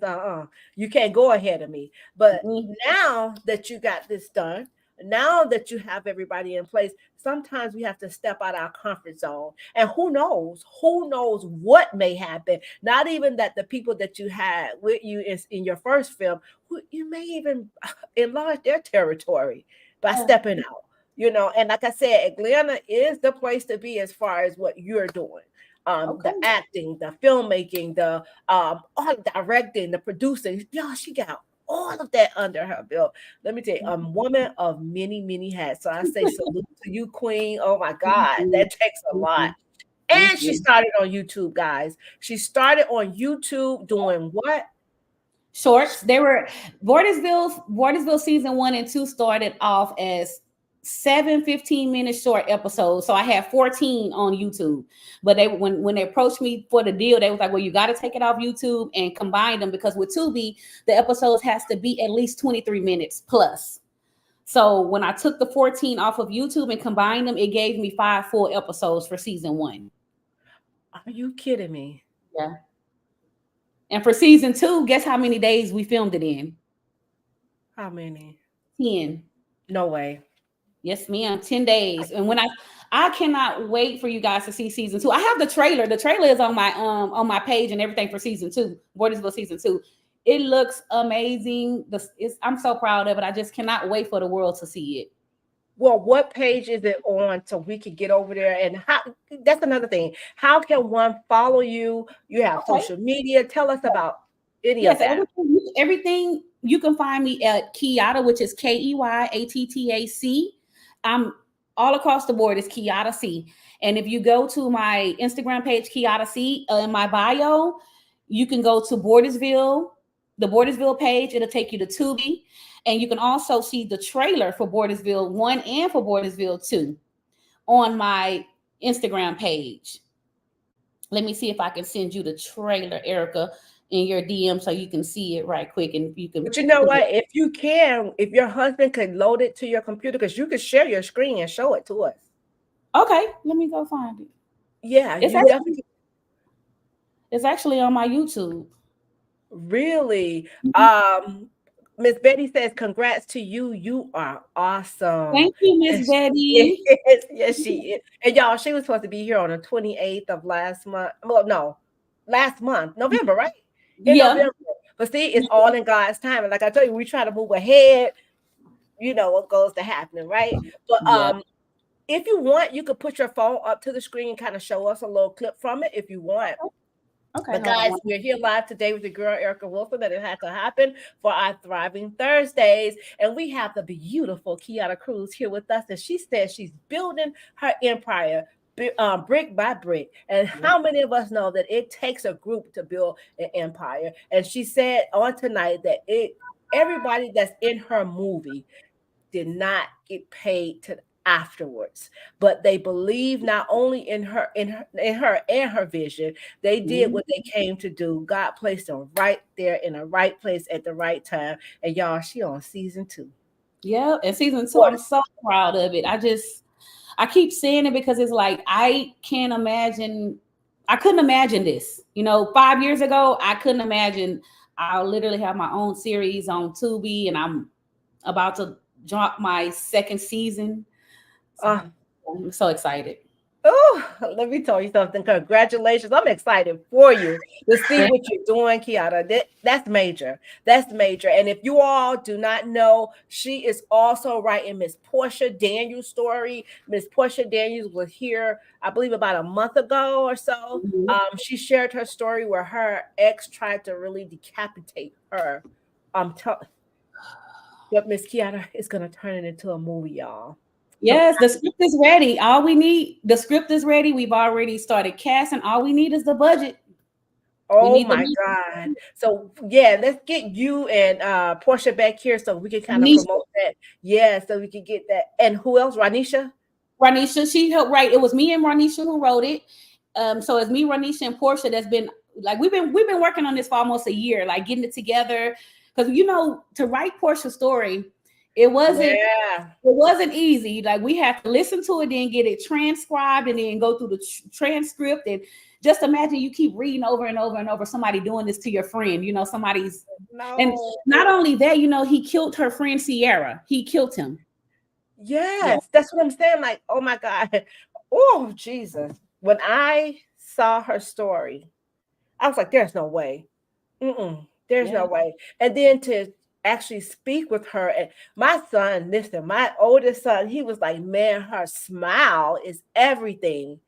you can't go ahead of me. But now that you got this done, now that you have everybody in place, sometimes we have to step out our comfort zone. And who knows what may happen. Not even that the people that you had with you in your first film, you may even enlarge their territory by stepping out. And like I said, Atlanta is the place to be as far as what you're doing. The acting, the filmmaking, the all the directing, the producing. Y'all, she got all of that under her belt. Let me tell you, a woman of many, many hats. So I say salute to you, Queen. Oh my God, that takes a lot. And she started on YouTube, guys. She started on YouTube doing what? Shorts. They were Bordersville season 1 and 2 started off as 7 15-minute short episodes. So I had 14 on YouTube. But when they approached me for the deal, they was like, well, you got to take it off YouTube and combine them, because with Tubi, the episodes has to be at least 23 minutes plus. So when I took the 14 off of YouTube and combined them, it gave me 5 full episodes for season 1. Are you kidding me? Yeah. And for season 2, guess how many days we filmed it in? How many? 10. No way. Yes, ma'am. 10 days. And when I cannot wait for you guys to see season 2. I have the trailer. The trailer is on my page and everything for season 2, Bordersville season 2. It looks amazing. I'm so proud of it. I just cannot wait for the world to see it. Well, what page is it on so we can get over there? And that's another thing. How can one follow you? You have social media. Tell us about any of that. Everything you can find me at Keyatta, which is Keyattac. I'm all across the board is Keyatta C. And if you go to my Instagram page, Keyatta C, in my bio, you can go to Bordersville, the Bordersville page. It'll take you to TUBI. And you can also see the trailer for Bordersville 1 and for Bordersville 2 on my Instagram page. Let me see if I can send you the trailer, Erica, in your DM so you can see it right quick. And you can. But you know what? If you can, if your husband could load it to your computer, because you could share your screen and show it to us. Okay, let me go find it. Yeah, it's actually on my YouTube. Really? Miss Betty says, congrats to you. You are awesome. Thank you, Miss Betty. Yes, she is. And y'all, she was supposed to be here on the 28th of last month. Well, no, last month, November, right? November. But see, it's all in God's time. And like I told you, we try to move ahead. You know what goes to happening, right? But if you want, you could put your phone up to the screen and kind of show us a little clip from it if you want. Okay, but guys, we're here live today with the girl Erica Wilson. That it had to happen for our Thriving Thursdays, and we have the beautiful Keyatta Crews here with us, and she says she's building her empire brick by brick. And how many of us know that it takes a group to build an empire? And she said on tonight that everybody that's in her movie did not get paid afterwards, but they believe not only in her and her vision. They did what they came to do. God placed them right there in the right place at the right time. And y'all, she on season 2. Yeah, and season 2, I'm so proud of it. I keep saying it because it's like I couldn't imagine this. 5 years ago, I couldn't imagine I'll literally have my own series on Tubi, and I'm about to drop my second season. So I'm so excited. Oh, let me tell you something. Congratulations. I'm excited for you to see what you're doing, Keyatta. That's major. That's major. And if you all do not know, she is also writing Miss Portia Daniels' story. Miss Portia Daniels was here, I believe, about a month ago or so. She shared her story where her ex tried to really decapitate her. But Miss Keyatta is going to turn it into a movie, y'all. Yes, the script is ready. The script is ready. We've already started casting. All we need is the budget. Oh my God. So yeah, let's get you and Portia back here so we can kind of promote that. Yeah, so we can get that. And who else? Ranisha, she helped write. It was me and Ranisha who wrote it. So it's me, Ranisha, and Portia that's been like we've been working on this for almost a year, like getting it together. Because to write Portia's story, it wasn't easy. Like we had to listen to it, then get it transcribed, and then go through the transcript. And just imagine you keep reading over and over and over somebody doing this to your friend. And not only that, he killed her friend Sierra. He killed him. Yes, that's what I'm saying. Like, oh my God, oh Jesus! When I saw her story, I was like, "There's no way. There's no way." And then to actually speak with her, and my son, listen, my oldest son, he was like, man, her smile is everything.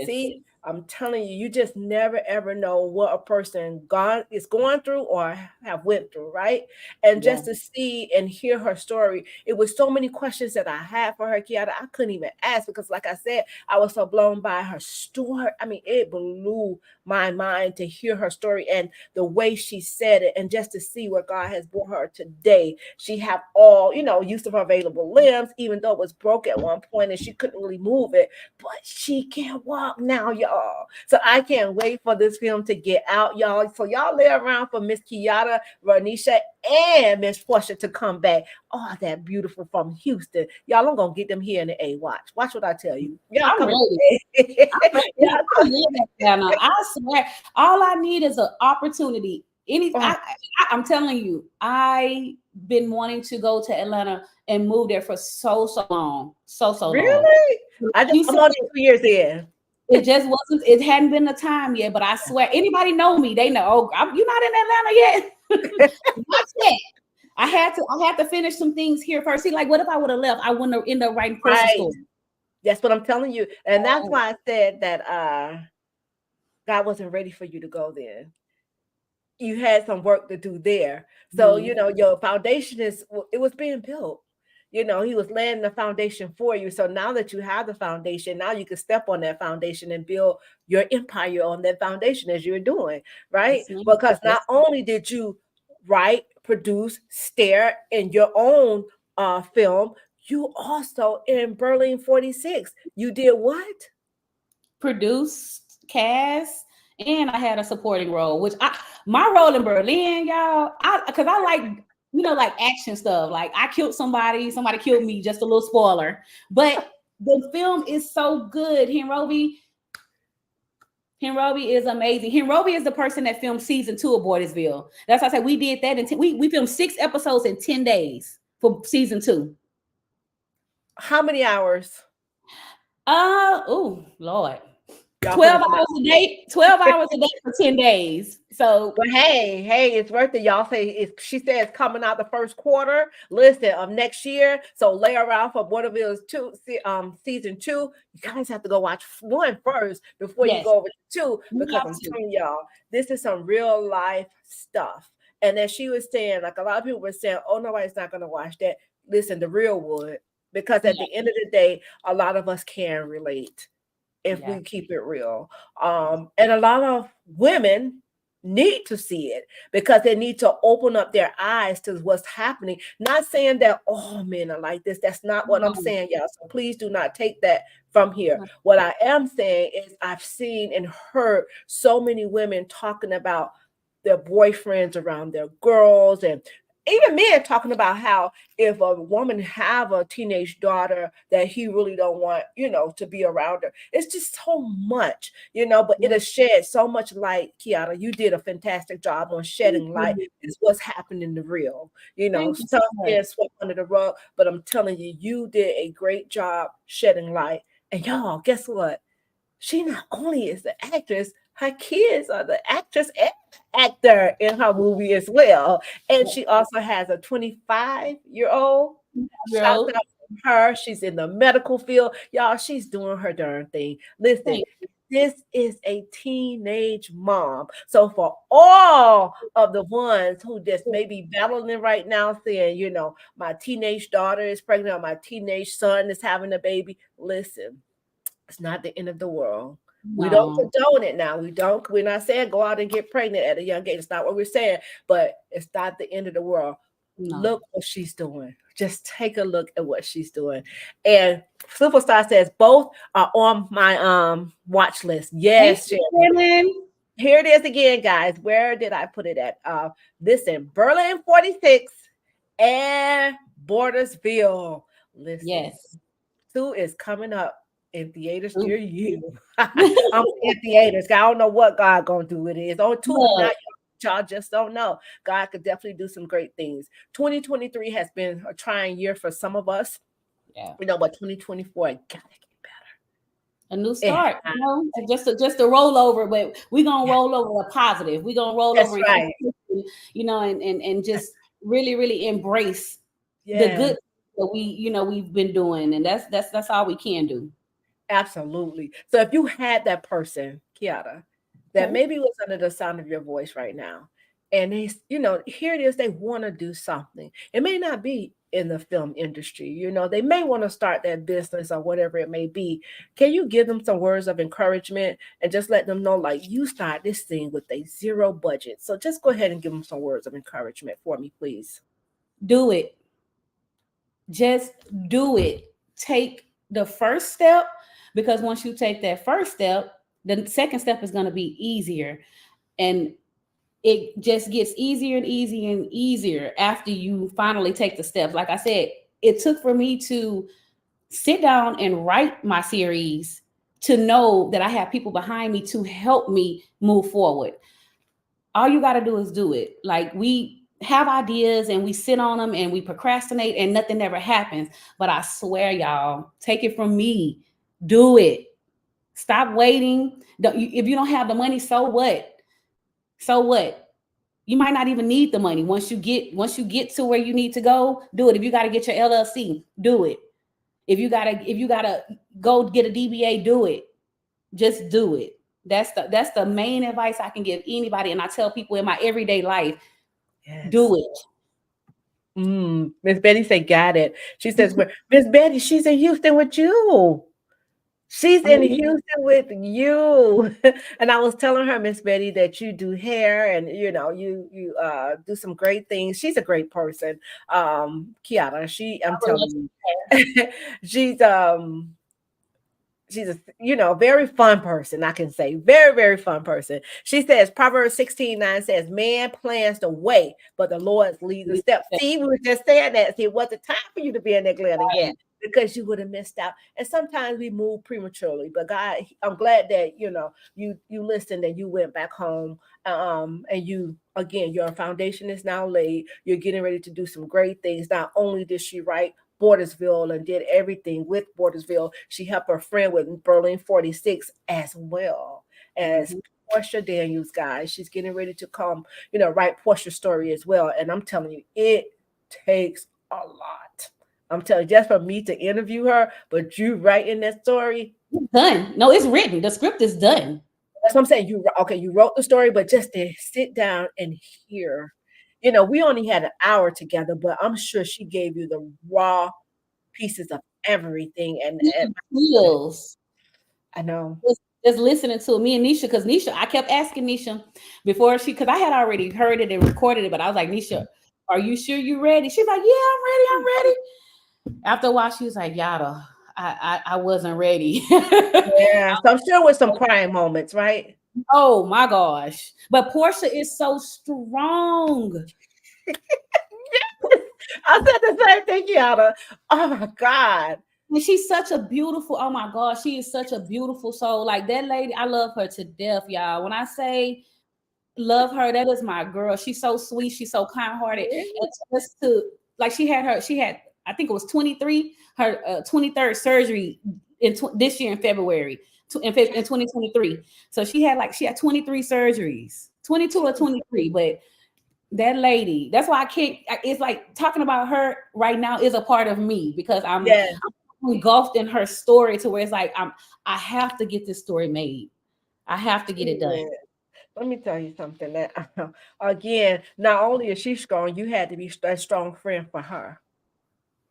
See, I'm telling you, you just never ever know what a person is going through or have went through, right? And just to see and hear her story, it was so many questions that I had for her, Keyatta. I couldn't even ask because, like I said, I was so blown by her story. I mean, it blew my mind to hear her story and the way she said it, and just to see where God has brought her today. She have all, use of her available limbs, even though it was broke at one point and she couldn't really move it, but she can walk now, y'all. So I can't wait for this film to get out, y'all. So y'all lay around for Miss Keyatta, Ranisha, and Miss Portia to come back. Oh, that beautiful from Houston. Y'all, I'm going to get them here in the A. Watch what I tell you. Y'all come I swear, all I need is an opportunity. I'm telling you, I've been wanting to go to Atlanta and move there for so long, so long. Really? I'm only 2 years in. It just wasn't. It hadn't been the time yet. But I swear, anybody know me, they know. Oh, you're not in Atlanta yet. Not yet. I had to finish some things here first. See, like, what if I would have left? I wouldn't have ended up writing personal story. That's what I'm telling you, and that's why I said that God wasn't ready for you to go there. You had some work to do there. So, your foundation it was being built. He was laying the foundation for you. So now that you have the foundation, now you can step on that foundation and build your empire on that foundation as you're doing, right? Because not only did you write, produce, star in your own film, you also in Berlin 46. You did what? Produced, cast, and I had a supporting role, which my role in Berlin, y'all, because I like, like action stuff. Like I killed somebody killed me, just a little spoiler. But the film is so good. Henrobi is amazing. Henrobi is the person that filmed season 2 of Bordersville. That's why I said we did that. We filmed 6 episodes in 10 days for season 2. How many hours? Oh Lord. 12 hours a day, 12 hours a day for 10 days. So, but hey, it's worth it. Y'all say she says coming out the first quarter, listen, of next year. So lay around for Bordersville's season 2. You guys have to go watch 1 first before you go over to 2, because I'm telling y'all, this is some real life stuff. And as she was saying, like a lot of people were saying, oh, nobody's not going to watch that. Listen, the real would, because at the end of the day, a lot of us can relate. If we keep it real. And a lot of women need to see it because they need to open up their eyes to what's happening. Not saying that all men are like this. That's not what I'm saying, y'all. So please do not take that from here. What I am saying is I've seen and heard so many women talking about their boyfriends around their girls, and even men talking about how if a woman have a teenage daughter that he really don't want, to be around her. It's just so much, but it has shed so much light. Keyatta, you did a fantastic job on shedding light. It's what's happening in the real, stuff being swept under the rug. But I'm telling you, you did a great job shedding light. And y'all, guess what? She not only is the actress, her kids are the actress and actor in her movie as well. And she also has a 25-year-old. Shout out to her. She's in the medical field. Y'all, she's doing her darn thing. Listen, this is a teenage mom. So for all of the ones who just may be battling right now saying, my teenage daughter is pregnant or my teenage son is having a baby, listen, it's not the end of the world. No. We don't condone it now. We're not saying go out and get pregnant at a young age. It's not what we're saying, but it's not the end of the world. No. Look what she's doing. Just take a look at what she's doing. And Superstar says both are on my watch list. Yes, here it is again, guys. Where did I put it at? Listen, Berlin 46 and Bordersville. Listen, yes, 2 is coming up in theaters near you. I'm in theaters. I don't know what God gonna do with it. It's on 2, not y'all just don't know. God could definitely do some great things. 2023 has been a trying year for some of us. Yeah, but 2024 gotta get better. A new start, just a rollover, but we're gonna roll over a positive. We're gonna roll over, right. And just really, really embrace the good that we've been doing, and that's all we can do. Absolutely. So if you had that person, Keyatta, that maybe was under the sound of your voice right now, and they, here it is, they want to do something. It may not be in the film industry, they may want to start that business or whatever it may be. Can you give them some words of encouragement and just let them know, like, you start this thing with a 0 budget? So just go ahead and give them some words of encouragement for me, please. Do it. Just do it. Take the first step. Because once you take that first step, the second step is going to be easier. And it just gets easier and easier and easier after you finally take the steps. Like I said, it took for me to sit down and write my series to know that I have people behind me to help me move forward. All you got to do is do it. Like, we have ideas and we sit on them and we procrastinate and nothing ever happens. But I swear, y'all, take it from me. Do it. Stop waiting. If you don't have the money, so what? So what? You might not even need the money. Once you get to where you need to go, do it. If you got to get your LLC, do it. If you gotta go get a DBA, do it. Just do it. That's the main advice I can give anybody. And I tell people in my everyday life, do it. Miss Betty said, got it. She says, Miss Betty, she's in Houston with you. She's in Houston with you. And I was telling her, Miss Betty, that you do hair and you do some great things. She's a great person. Keyatta, I'm telling you, she's a very fun person. I can say very, very fun person. She says Proverbs 16:9 says, man plans the way, but the Lord leads the steps. See, we were just saying that. See, it wasn't time for you to be in Atlanta yet, because you would have missed out. And sometimes we move prematurely, but God, I'm glad that you listened and you went back home. And your foundation is now laid. You're getting ready to do some great things. Not only did she write Bordersville and did everything with Bordersville, she helped her friend with Berlin 46 as well as Portia Daniels, guys. She's getting ready to come, write Portia's story as well. And I'm telling you, it takes a lot. I'm telling you, just for me to interview her, but you writing that story. It's done. No, it's written. The script is done. That's what I'm saying. You wrote the story, but just to sit down and hear. We only had an hour together, but I'm sure she gave you the raw pieces of everything. And feels. I know. Just listening to me and Nisha, because Nisha, I kept asking Nisha before because I had already heard it and recorded it, but I was like, Nisha, are you sure you're ready? She's like, yeah, I'm ready. After a while, she was like, Yada, I wasn't ready. Yeah, so I'm sure with some crying moments, right? Oh my gosh. But Portia is so strong. I said the same thing, Keyatta. Oh my God. And she's such a beautiful, oh my God, she is such a beautiful soul. Like that lady, I love her to death, y'all. When I say love her, that is my girl. She's so sweet. She's so kind-hearted. And she had, I think it was 23, her 23rd surgery this year in February. In 2023. So she had 23 surgeries, 22 or 23. But that lady, that's why I can't, it's like talking about her right now is a part of me, because I'm engulfed in her story to where it's like I have to get this story made. I have to get it done. Let me tell you something that again, not only is she strong, you had to be a strong friend for her.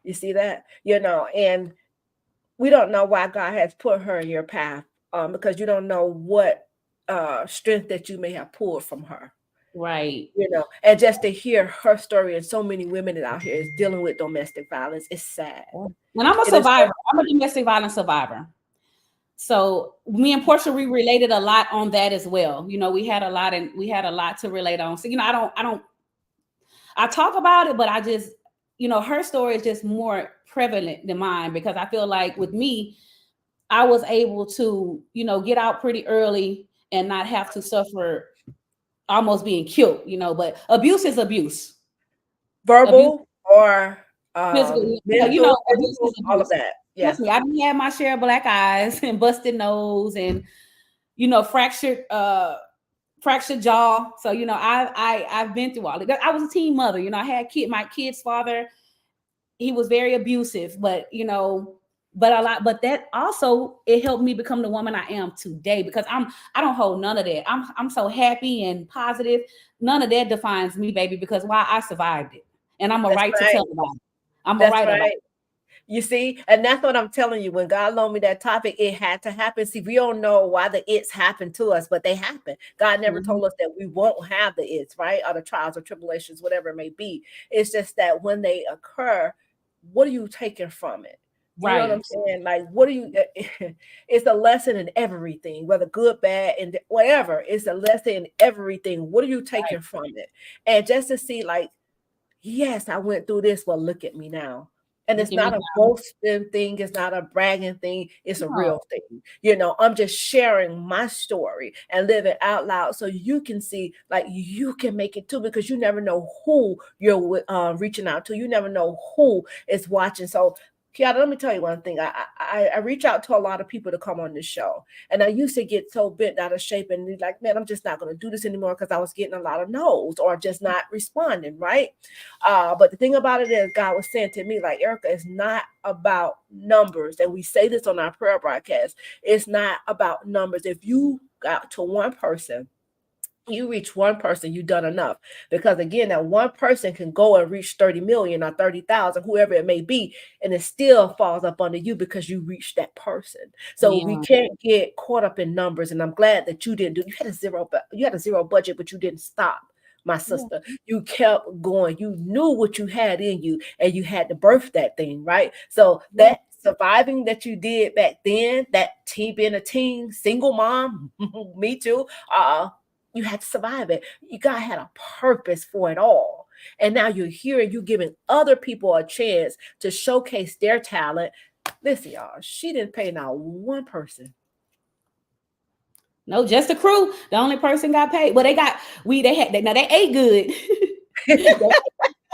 You see that? And we don't know why God has put her in your path, because you don't know what strength that you may have pulled from her. Right. And just to hear her story, and so many women out here is dealing with domestic violence, it's sad. And I'm a survivor. I'm a domestic violence survivor. So me and Portia, we related a lot on that as well. We had a lot to relate on. So, I talk about it, but I just, her story is just more prevalent than mine, because I feel like with me, I was able to, get out pretty early and not have to suffer almost being killed, but abuse is abuse. Verbal or physical, mental, abuse is abuse. all of that. Yeah. I didn't have my share of black eyes and busted nose and, fractured jaw. So, I've been through all of that. I was a teen mother, I had my kid's father. He was very abusive, but that also, it helped me become the woman I am today, because I don't hold none of that. I'm so happy and positive. None of that defines me, baby, because why I survived it. And I'm to tell about it. I'm a right about it. You see, and that's what I'm telling you. When God loaned me that topic, it had to happen. See, we don't know why the it's happened to us, but they happen. God never told us that we won't have the it's, right? Or the trials or tribulations, whatever it may be. It's just that when they occur, what are you taking from it? You know what I'm saying? Like, what are you? It's a lesson in everything, whether good, bad, and whatever. It's a lesson in everything. What are you taking from it? And just to see, like, yes, I went through this. Well, look at me now. And it's not a boasting thing. It's not a bragging thing. It's a real thing. You know, I'm just sharing my story and living out loud so you can see, like, you can make it too, because you never know who you're reaching out to. You never know who is watching. So, Keyatta, let me tell you one thing. I reach out to a lot of people to come on this show. And I used to get so bent out of shape and be like, man, I'm just not going to do this anymore because I was getting a lot of no's or just not responding, right? But the thing about it is, God was saying to me, like, Erica, it's not about numbers. And we say this on our prayer broadcast. It's not about numbers. If you got to one person, you reach one person, you've done enough. Because again, that one person can go and reach 30 million or 30,000, whoever it may be, and it still falls up under you because you reached that person. So we can't get caught up in numbers. And I'm glad that you didn't do. You had a zero budget, but you didn't stop, my sister. You kept going. You knew what you had in you, and you had to birth that thing, right? So that surviving that you did back then, that being a teen, single mom, me too. You had to survive it. God had a purpose for it all. And now you're here and you're giving other people a chance to showcase their talent. Listen, y'all, she didn't pay not one person. No, just the crew. The only person got paid. Well, they ate good.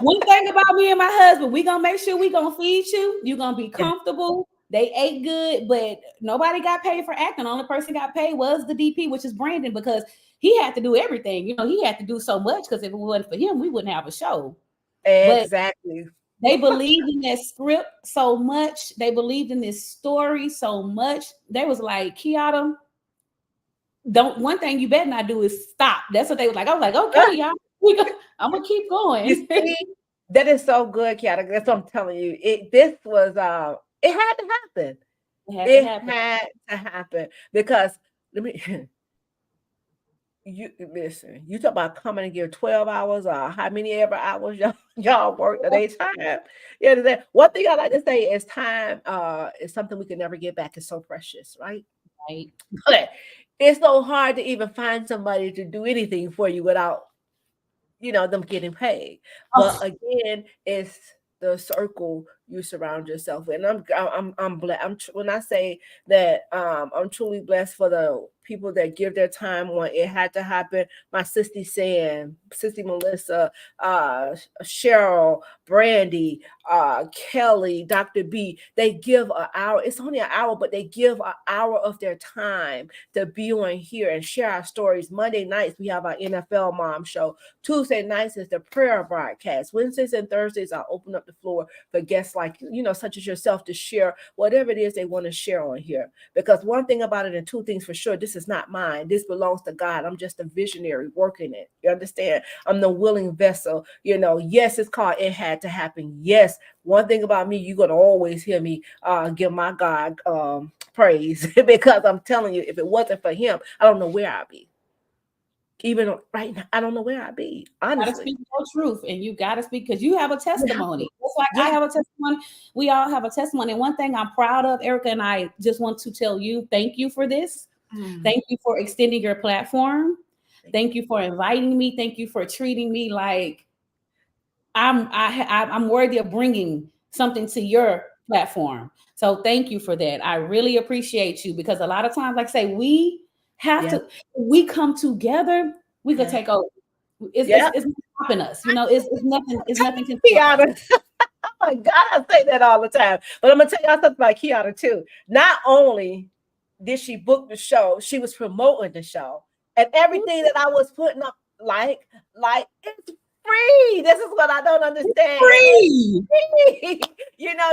One thing about me and my husband, we gonna make sure we gonna feed you. You're gonna be comfortable. They ate good, but nobody got paid for acting. The only person got paid was the DP, which is Brandon, because he had to do everything. You know, he had to do so much, because if it wasn't for him, we wouldn't have a show. Exactly. But they believed in that script so much. They believed in this story so much. They was like, Keyatta, one thing you better not do is stop. That's what they was like. I was like, okay, y'all, I'm gonna keep going. You see, that is so good, Keyatta. That's what I'm telling you. It had to happen. It had to happen because you listen. You talk about coming and give 12 hours or how many ever hours y'all work at a time. Yeah, one thing I like to say is time is something we can never get back. It's so precious, right? Right. But it's so hard to even find somebody to do anything for you without, them getting paid. But again, it's the circle you surround yourself with. And I'm blessed. When I say that, I'm truly blessed for the people that give their time when it had to happen. My sissy Sam, sissy Melissa, Cheryl, Brandy, Kelly, Dr. B, they give an hour. It's only an hour, but they give an hour of their time to be on here and share our stories. Monday nights, we have our NFL Mom show. Tuesday nights is the prayer broadcast. Wednesdays and Thursdays, I open up the floor for guests like, such as yourself, to share whatever it is they want to share on here. Because one thing about it, and two things for sure, this is not mine. This belongs to God. I'm just a visionary working it. You understand? I'm the willing vessel. Yes, it's called It Had to Happen. Yes. One thing about me, you're going to always hear me give my God praise because I'm telling you, if it wasn't for him, I don't know where I'd be. Even right now, I don't know where I'd be. Honestly, you gotta speak your truth, and you gotta speak because you have a testimony. Just like I have a testimony, we all have a testimony. And one thing I'm proud of, Erica, and I just want to tell you, thank you for this. Thank you for extending your platform. Thank you for inviting me. Thank you for treating me like I'm worthy of bringing something to your platform. So thank you for that. I really appreciate you, because a lot of times, like I say, we have to, we come together, we could take over. It's stopping us. It's nothing. It's nothing. Keyatta. Oh my God, I say that all the time. But I'm gonna tell y'all something about Keyatta too. Not only did she book the show, she was promoting the show, and everything that I was putting up, like it's free. This is what I don't understand. Free.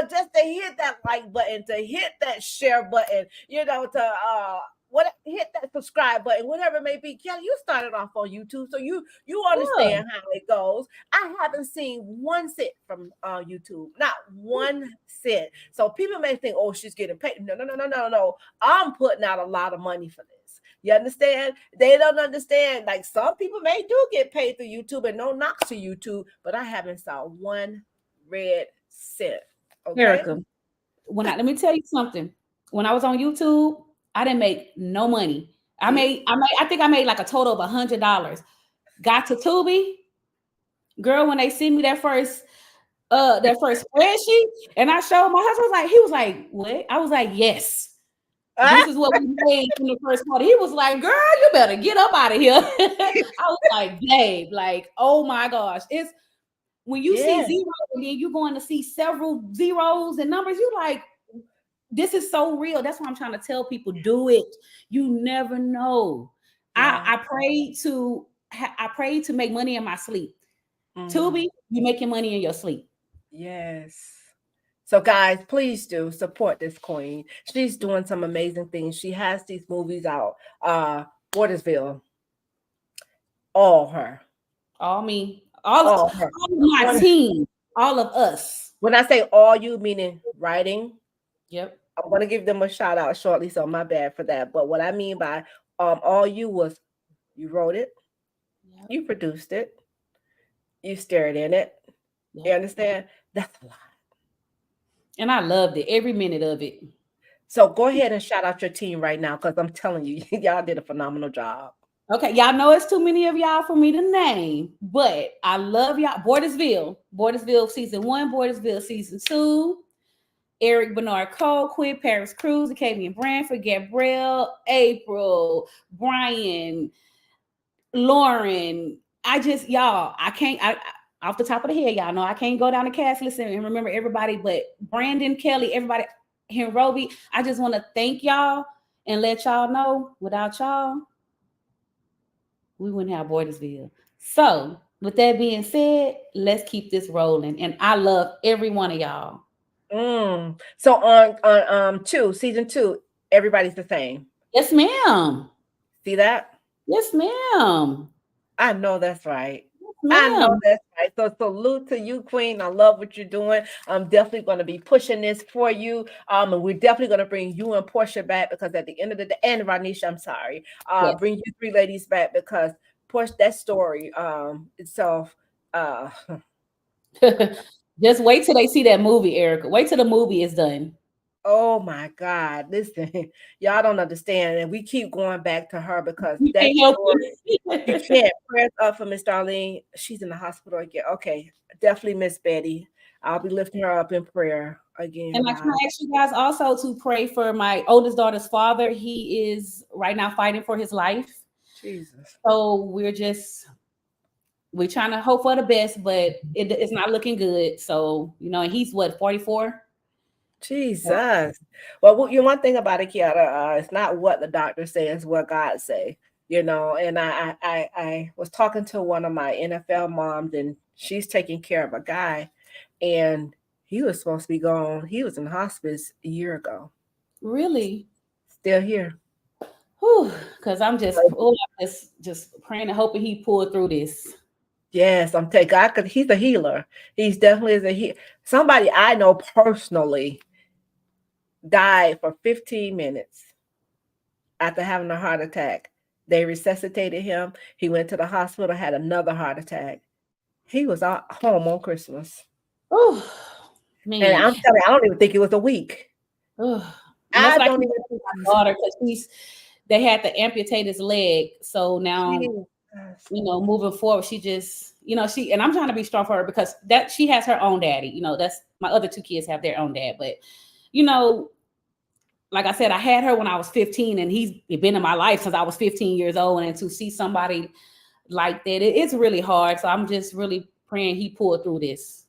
Just to hit that like button, to hit that share button, to hit that subscribe button, whatever it may be. Kelly, you started off on YouTube, so you understand how it goes. I haven't seen 1 cent from YouTube, not 1 cent. So people may think, oh, she's getting paid. No. I'm putting out a lot of money for this. You understand? They don't understand. Like, some people may do get paid through YouTube, and no knocks to YouTube, but I haven't saw 1 red cent. Okay? Erica, let me tell you something. When I was on YouTube, I didn't make no money. I think I made like a total of $100. Got to TUBI, girl, when they sent me that first that first spreadsheet, and I showed my husband. He was like, "What?" I was like, "Yes, this is what we made in the first quarter." He was like, "Girl, you better get up out of here." I was like, "Babe, like, oh my gosh, it's when you see zero and then you're going to see several zeros and numbers. You like, this is so real." That's why I'm trying to tell people, do it. You never know. Yeah. I prayed to make money in my sleep. TUBI, you making money in your sleep. Yes. So guys, please do support this queen. She's doing some amazing things. She has these movies out. Bordersville. All her. All me. All of my team. All of us. When I say all you, meaning writing. Yep. I'm going to give them a shout out shortly, so my bad for that. But what I mean by all you was you wrote it, you produced it, you stared in it. Yep. You understand? That's a lot. And I loved it, every minute of it. So go ahead and shout out your team right now, because I'm telling you, y'all did a phenomenal job. Okay, y'all know it's too many of y'all for me to name, but I love y'all. Bordersville season 1, Bordersville season 2. Eric Bernard Cole, Keyatta Crews, Acavian Branford, Gabrielle, April, Brian, Lauren. I can't, off the top of the head, y'all know I can't go down the cast list and remember everybody, but Brandon, Kelly, everybody, Roby. I just want to thank y'all and let y'all know, without y'all, we wouldn't have Bordersville. So with that being said, let's keep this rolling. And I love every one of y'all. So on season 2, everybody's the same. Yes, ma'am. See that? Yes, ma'am. I know that's right. Yes, I know that's right. So salute to you, Queen. I love what you're doing. I'm definitely going to be pushing this for you. And we're definitely going to bring you and Portia back, because at the end of the day, and Ranisha, I'm sorry, bring you 3 ladies back, because Portia, that story itself. Just wait till they see that movie, Erica. Wait till the movie is done. Oh my God. Listen, y'all don't understand. And we keep going back to her, because you that can't story, you can't. Prayers up for Miss Darlene. She's in the hospital again. Okay. Definitely Miss Betty. I'll be lifting her up in prayer again. And I can ask you guys also to pray for my oldest daughter's father. He is right now fighting for his life. Jesus. So we're trying to hope for the best, but it's not looking good. So, and he's what, 44? Jesus. Well, one thing about it, Keyatta, it's not what the doctor says, it's what God say, And I was talking to one of my NFL moms, and she's taking care of a guy, and he was supposed to be gone. He was in hospice a year ago. Really? Still here. Because I'm just praying and hoping he pulled through this. Yes, I'm taking God, because he's a healer. He's definitely somebody I know personally died for 15 minutes after having a heart attack. They resuscitated him. He went to the hospital, had another heart attack. He was home on Christmas. Oh, man. And I'm telling you, I don't even think it was a week. I don't even think my daughter, because they had to amputate his leg. So now, moving forward, she just, and I'm trying to be strong for her, because she has her own daddy. That's my other 2 kids have their own dad. But, like I said, I had her when I was 15, and he's been in my life since I was 15 years old. And to see somebody like that, it's really hard. So I'm just really praying he pulled through this,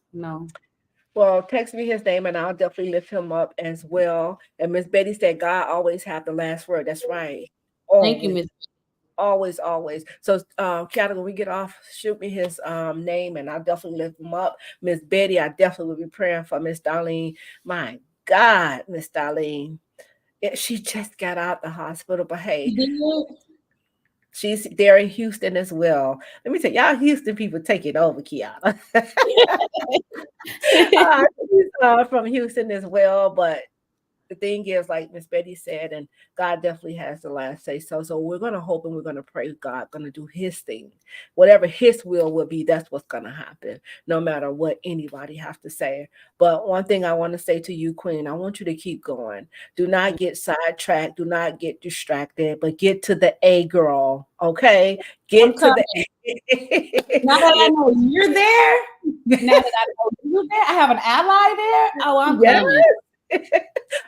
Well, text me his name, and I'll definitely lift him up as well. And Miss Betty said, God always have the last word. That's right. Always. Thank you, Miss. Always. So, Keyatta, when we get off, shoot me his name, and I'll definitely lift him up. Miss Betty, I definitely will be praying for Miss Darlene. My God, Miss Darlene. She just got out the hospital, but hey, she's there in Houston as well. Let me tell y'all, Houston people take it over, Keyatta. She's from Houston as well, but the thing is, like Miss Betty said, and God definitely has the last say. So we're going to hope and we're going to pray God going to do his thing. Whatever his will be, that's what's going to happen, no matter what anybody has to say. But one thing I want to say to you, Queen, I want you to keep going. Do not get sidetracked. Do not get distracted, but get to the A, girl. Okay? Get to the A. Now that I know you're there, You there? I have an ally there. Oh, I'm coming.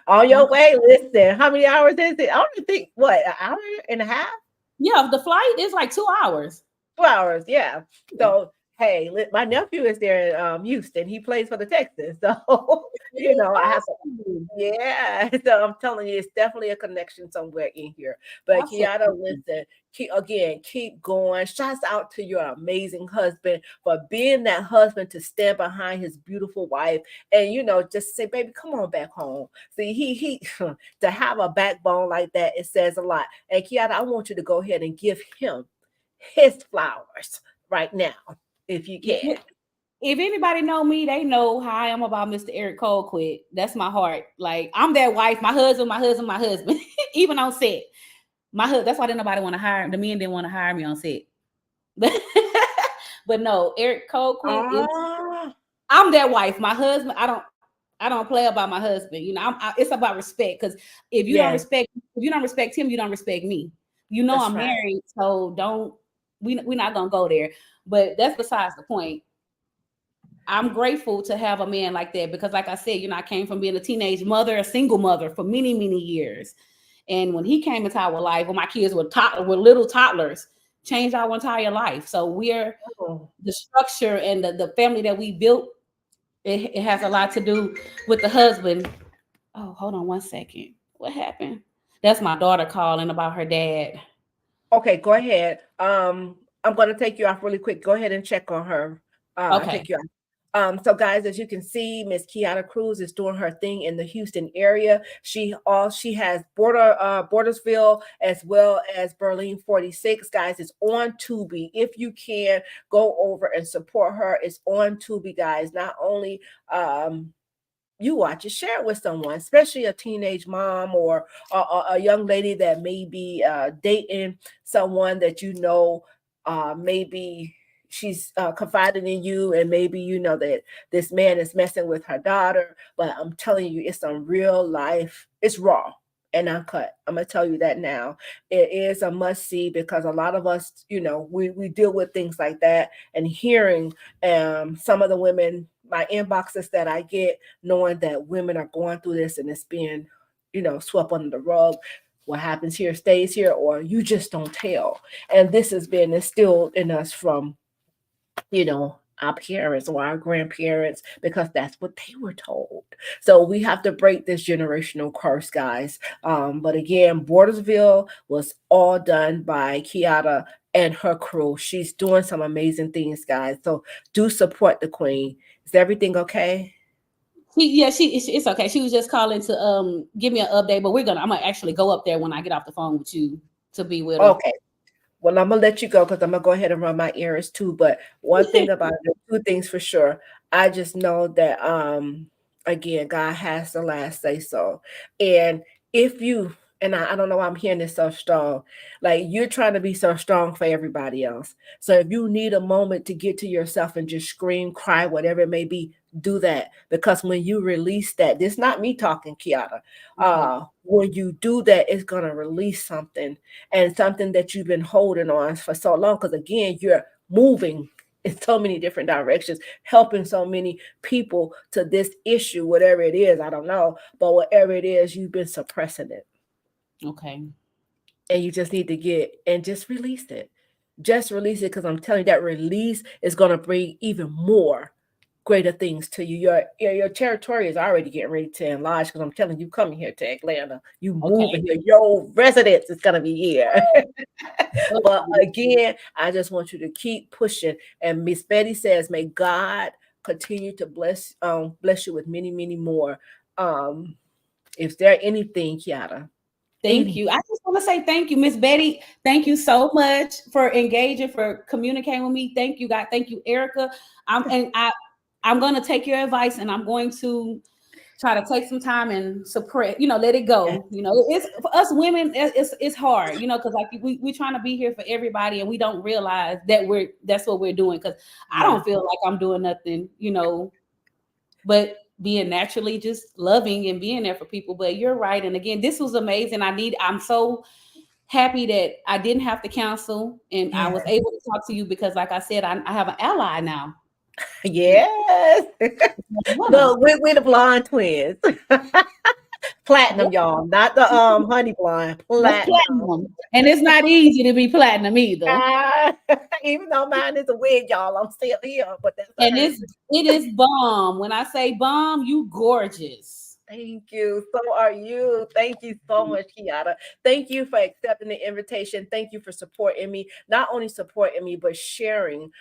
On your way. Listen, how many hours is it? I don't think an hour and a half. Yeah, the flight is like 2 hours. 2 hours, yeah. So hey, my nephew is there in Houston. He plays for the Texans, so I have to. Yeah, so I'm telling you, it's definitely a connection somewhere in here. But Keyatta, listen, keep going. Shouts out to your amazing husband for being that husband to stand behind his beautiful wife, and just say, baby, come on back home. See, he to have a backbone like that, it says a lot. And Keyatta, I want you to go ahead and give him his flowers right now, if you can. If anybody know me, they know how I am about Mr. Eric Colquitt. That's my heart. Like, I'm that wife, my husband. Even on set. That's why didn't nobody want to hire. The men didn't want to hire me on set. But no, Eric Colquitt I'm that wife. My husband, I don't play about my husband. It's about respect. Because if you don't respect him, you don't respect me. I'm married, so we're not gonna go there. But that's besides the point. I'm grateful to have a man like that because, like I said, I came from being a teenage mother, a single mother for many, many years. And when he came into our life, when my kids were little toddlers, changed our entire life. So we're the structure and the family that we built. It has a lot to do with the husband. Oh, hold on 1 second. What happened? That's my daughter calling about her dad. Okay, go ahead. I'm going to take you off really quick. Go ahead and check on her. Okay. Take you off. So guys, as you can see, Miss Keyatta Crews is doing her thing in the Houston area. She has Bordersville as well as Berlin 46. Guys, it's on TUBI. If you can go over and support her, it's on TUBI, guys. Not only you watch it, share it with someone, especially a teenage mom or a young lady that may be dating someone that maybe she's confiding in you, and maybe that this man is messing with her daughter. But I'm telling you, it's some real life. It's raw and uncut. I'm gonna tell you that now. It is a must see because a lot of us, we deal with things like that. And hearing some of the women, my inboxes that I get, knowing that women are going through this and it's being, swept under the rug. What happens here stays here, or you just don't tell. And this has been instilled in us from our parents or our grandparents, because that's what they were told. So we have to break this generational curse, guys. But again, Bordersville was all done by Keyatta and her crew. She's doing some amazing things, guys. So do support the queen. Is everything okay? It's okay. She was just calling to give me an update, but I'm gonna actually go up there when I get off the phone with you to be with her. Okay. Well, I'm going to let you go because I'm going to go ahead and run my errands too. But one thing about it, two things for sure. I just know that, again, God has the last say so. And if you, and I don't know why I'm hearing this so strong, like you're trying to be so strong for everybody else. So if you need a moment to get to yourself and just scream, cry, whatever it may be, do that. Because when you release that, this is not me talking, Keyatta. When you do that, it's going to release something, and something that you've been holding on for so long. Because again, you're moving in so many different directions, helping so many people to this issue, whatever it is, I don't know. But whatever it is, you've been suppressing it. Okay. And you just need to just release it. Just release it, because I'm telling you, that release is going to bring even more greater things to you. Your territory is already getting ready to enlarge, because I'm telling you, coming here to Atlanta, you moving here, your residence is gonna be here. But again, I just want you to keep pushing. And Miss Betty says, may God continue to bless you with many, many more. Is there anything, Keyatta? Thank you. I just want to say thank you, Miss Betty. Thank you so much for engaging, for communicating with me. Thank you, God. Thank you, Erica. I'm going to take your advice, and I'm going to try to take some time and suppress, let it go. It's for us women, it's hard, because like we trying to be here for everybody, and we don't realize that that's what we're doing. Because I don't feel like I'm doing nothing, but being naturally just loving and being there for people. But you're right. And again, this was amazing. I'm so happy that I didn't have to cancel, and I was able to talk to you because, like I said, I have an ally now. Yes. Wow. No, we're the blonde twins. Platinum, y'all, not the honey blonde. That's Platinum. platinum. And it's not easy to be platinum either. Ah, even though mine is a wig, y'all, I'm still here, but that's all And right. it is bomb. When I say bomb, you gorgeous. Thank you. So are you. Thank you so much, Keyatta. Thank you for accepting the invitation. Thank you for supporting me. Not only supporting me, but sharing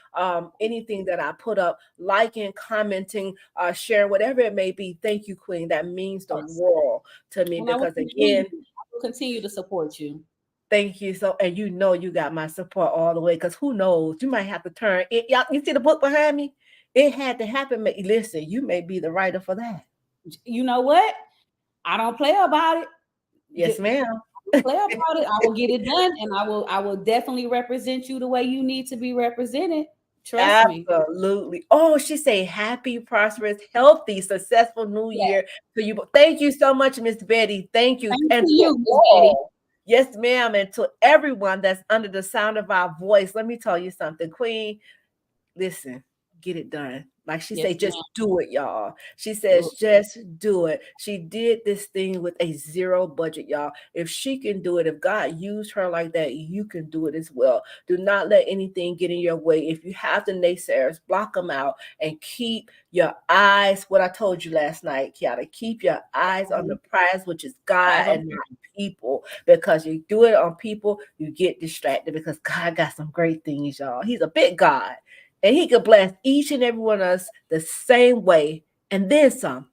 anything that I put up, liking, commenting, sharing, whatever it may be. Thank you, Queen. That means the world to me And because, again, I will continue to support you. thank you. So, and you know, you got my support all the way because who knows? You might have to turn it. Y'all, you see the book behind me? It had to happen. Listen, you may be the writer for that. You know what? I don't play about it. Yes, ma'am. Play about it. I will get it done, and I will definitely represent you the way you need to be represented. Trust me. Absolutely. Oh, she say happy, prosperous, healthy, successful new year to you. Thank you so much, Miss Betty. Thank you. Thank And you, to Miss Betty. all, yes, ma'am, and to everyone that's under the sound of our voice. Let me tell you something, Queen. Listen, get it done. Like she Yes, say, just ma'am. do it, y'all. She Do says, it. just do it. She did this thing with a zero budget, y'all. If she can do it, if God used her like that, you can do it as well. Do not let anything get in your way. If you have the naysayers, block them out and keep your eyes, what I told you last night, Keyatta, keep your eyes on the prize, which is God and not people. Because you do it on people, you get distracted because God got some great things, y'all. He's a big God. And he could bless each and every one of us the same way and then some.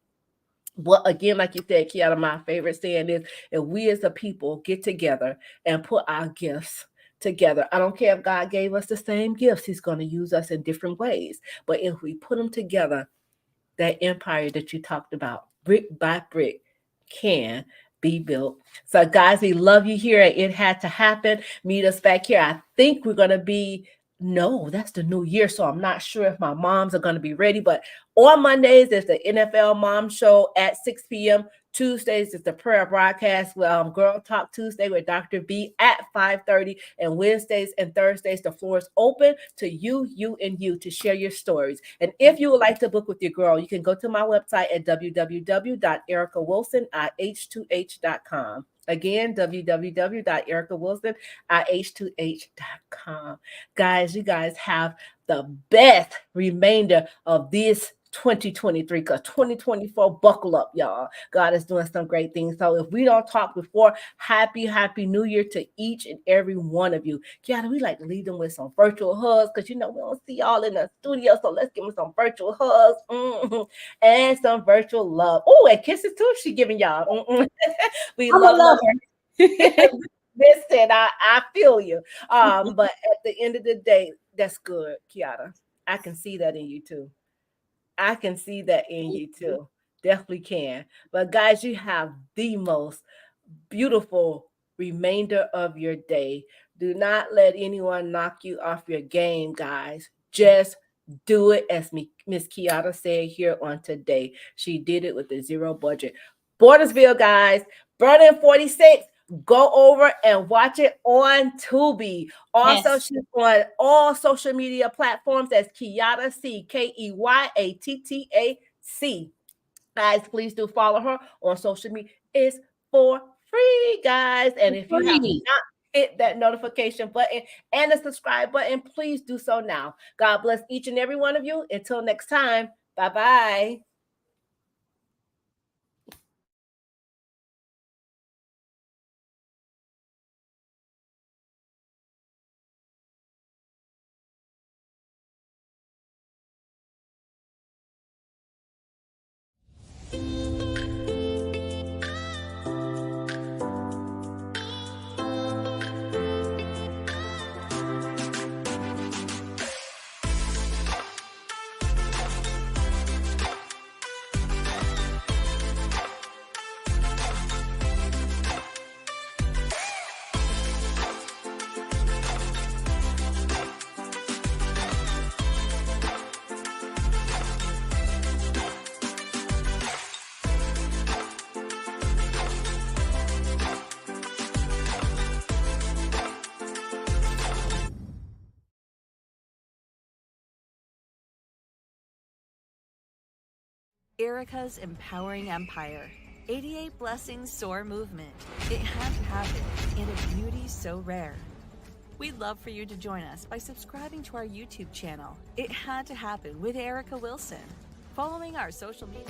Well, again, like you said, Keyatta, my favorite saying is if we as a people get together and put our gifts together, I don't care if God gave us the same gifts, he's going to use us in different ways. But if we put them together, that empire that you talked about, brick by brick, can be built. So, guys, we love you here. It had to happen. Meet us back here. I think we're going to be. No, that's the new year. So I'm not sure if my moms are going to be ready. But on Mondays, there's the NFL Mom Show at 6 p.m. Tuesdays is the prayer broadcast with Girl Talk Tuesday with Dr. B at 5:30. And Wednesdays and Thursdays, the floor is open to you, and you to share your stories. And if you would like to book with your girl, you can go to my website at www.ericawilsonih2h.com. Again, www.ericawilsonih2h.com. Guys, you guys have the best remainder of this 2023 because 2024, buckle up, y'all. God is doing some great things. So if we don't talk before, happy new year to each and every one of you. Keyatta, we like to leave them with some virtual hugs because we don't see y'all in the studio. So let's give them some virtual hugs and some virtual love. Oh, and kisses too. She giving y'all. We love her. Listen, I feel you. But at the end of the day, that's good, Keyatta. I can see that in you too. I can see that in you too. Definitely can. But guys, you have the most beautiful remainder of your day. Do not let anyone knock you off your game, guys. Just do it as Miss Keyatta said here on today. She did it with a zero budget. Bordersville, guys, Burning 46. Go over and watch it on TUBI. Also, she's on all social media platforms as Keyatta C, Keyattac. Guys, please do follow her on social media. It's for free, guys. And if you have not hit that notification button and the subscribe button, please do so now. God bless each and every one of you. Until next time, bye-bye. Erica's Empowering Empire. 88 Blessings Soar Movement. It had to happen in a beauty so rare. We'd love for you to join us by subscribing to our YouTube channel. It had to happen with Erica Wilson. Following our social media.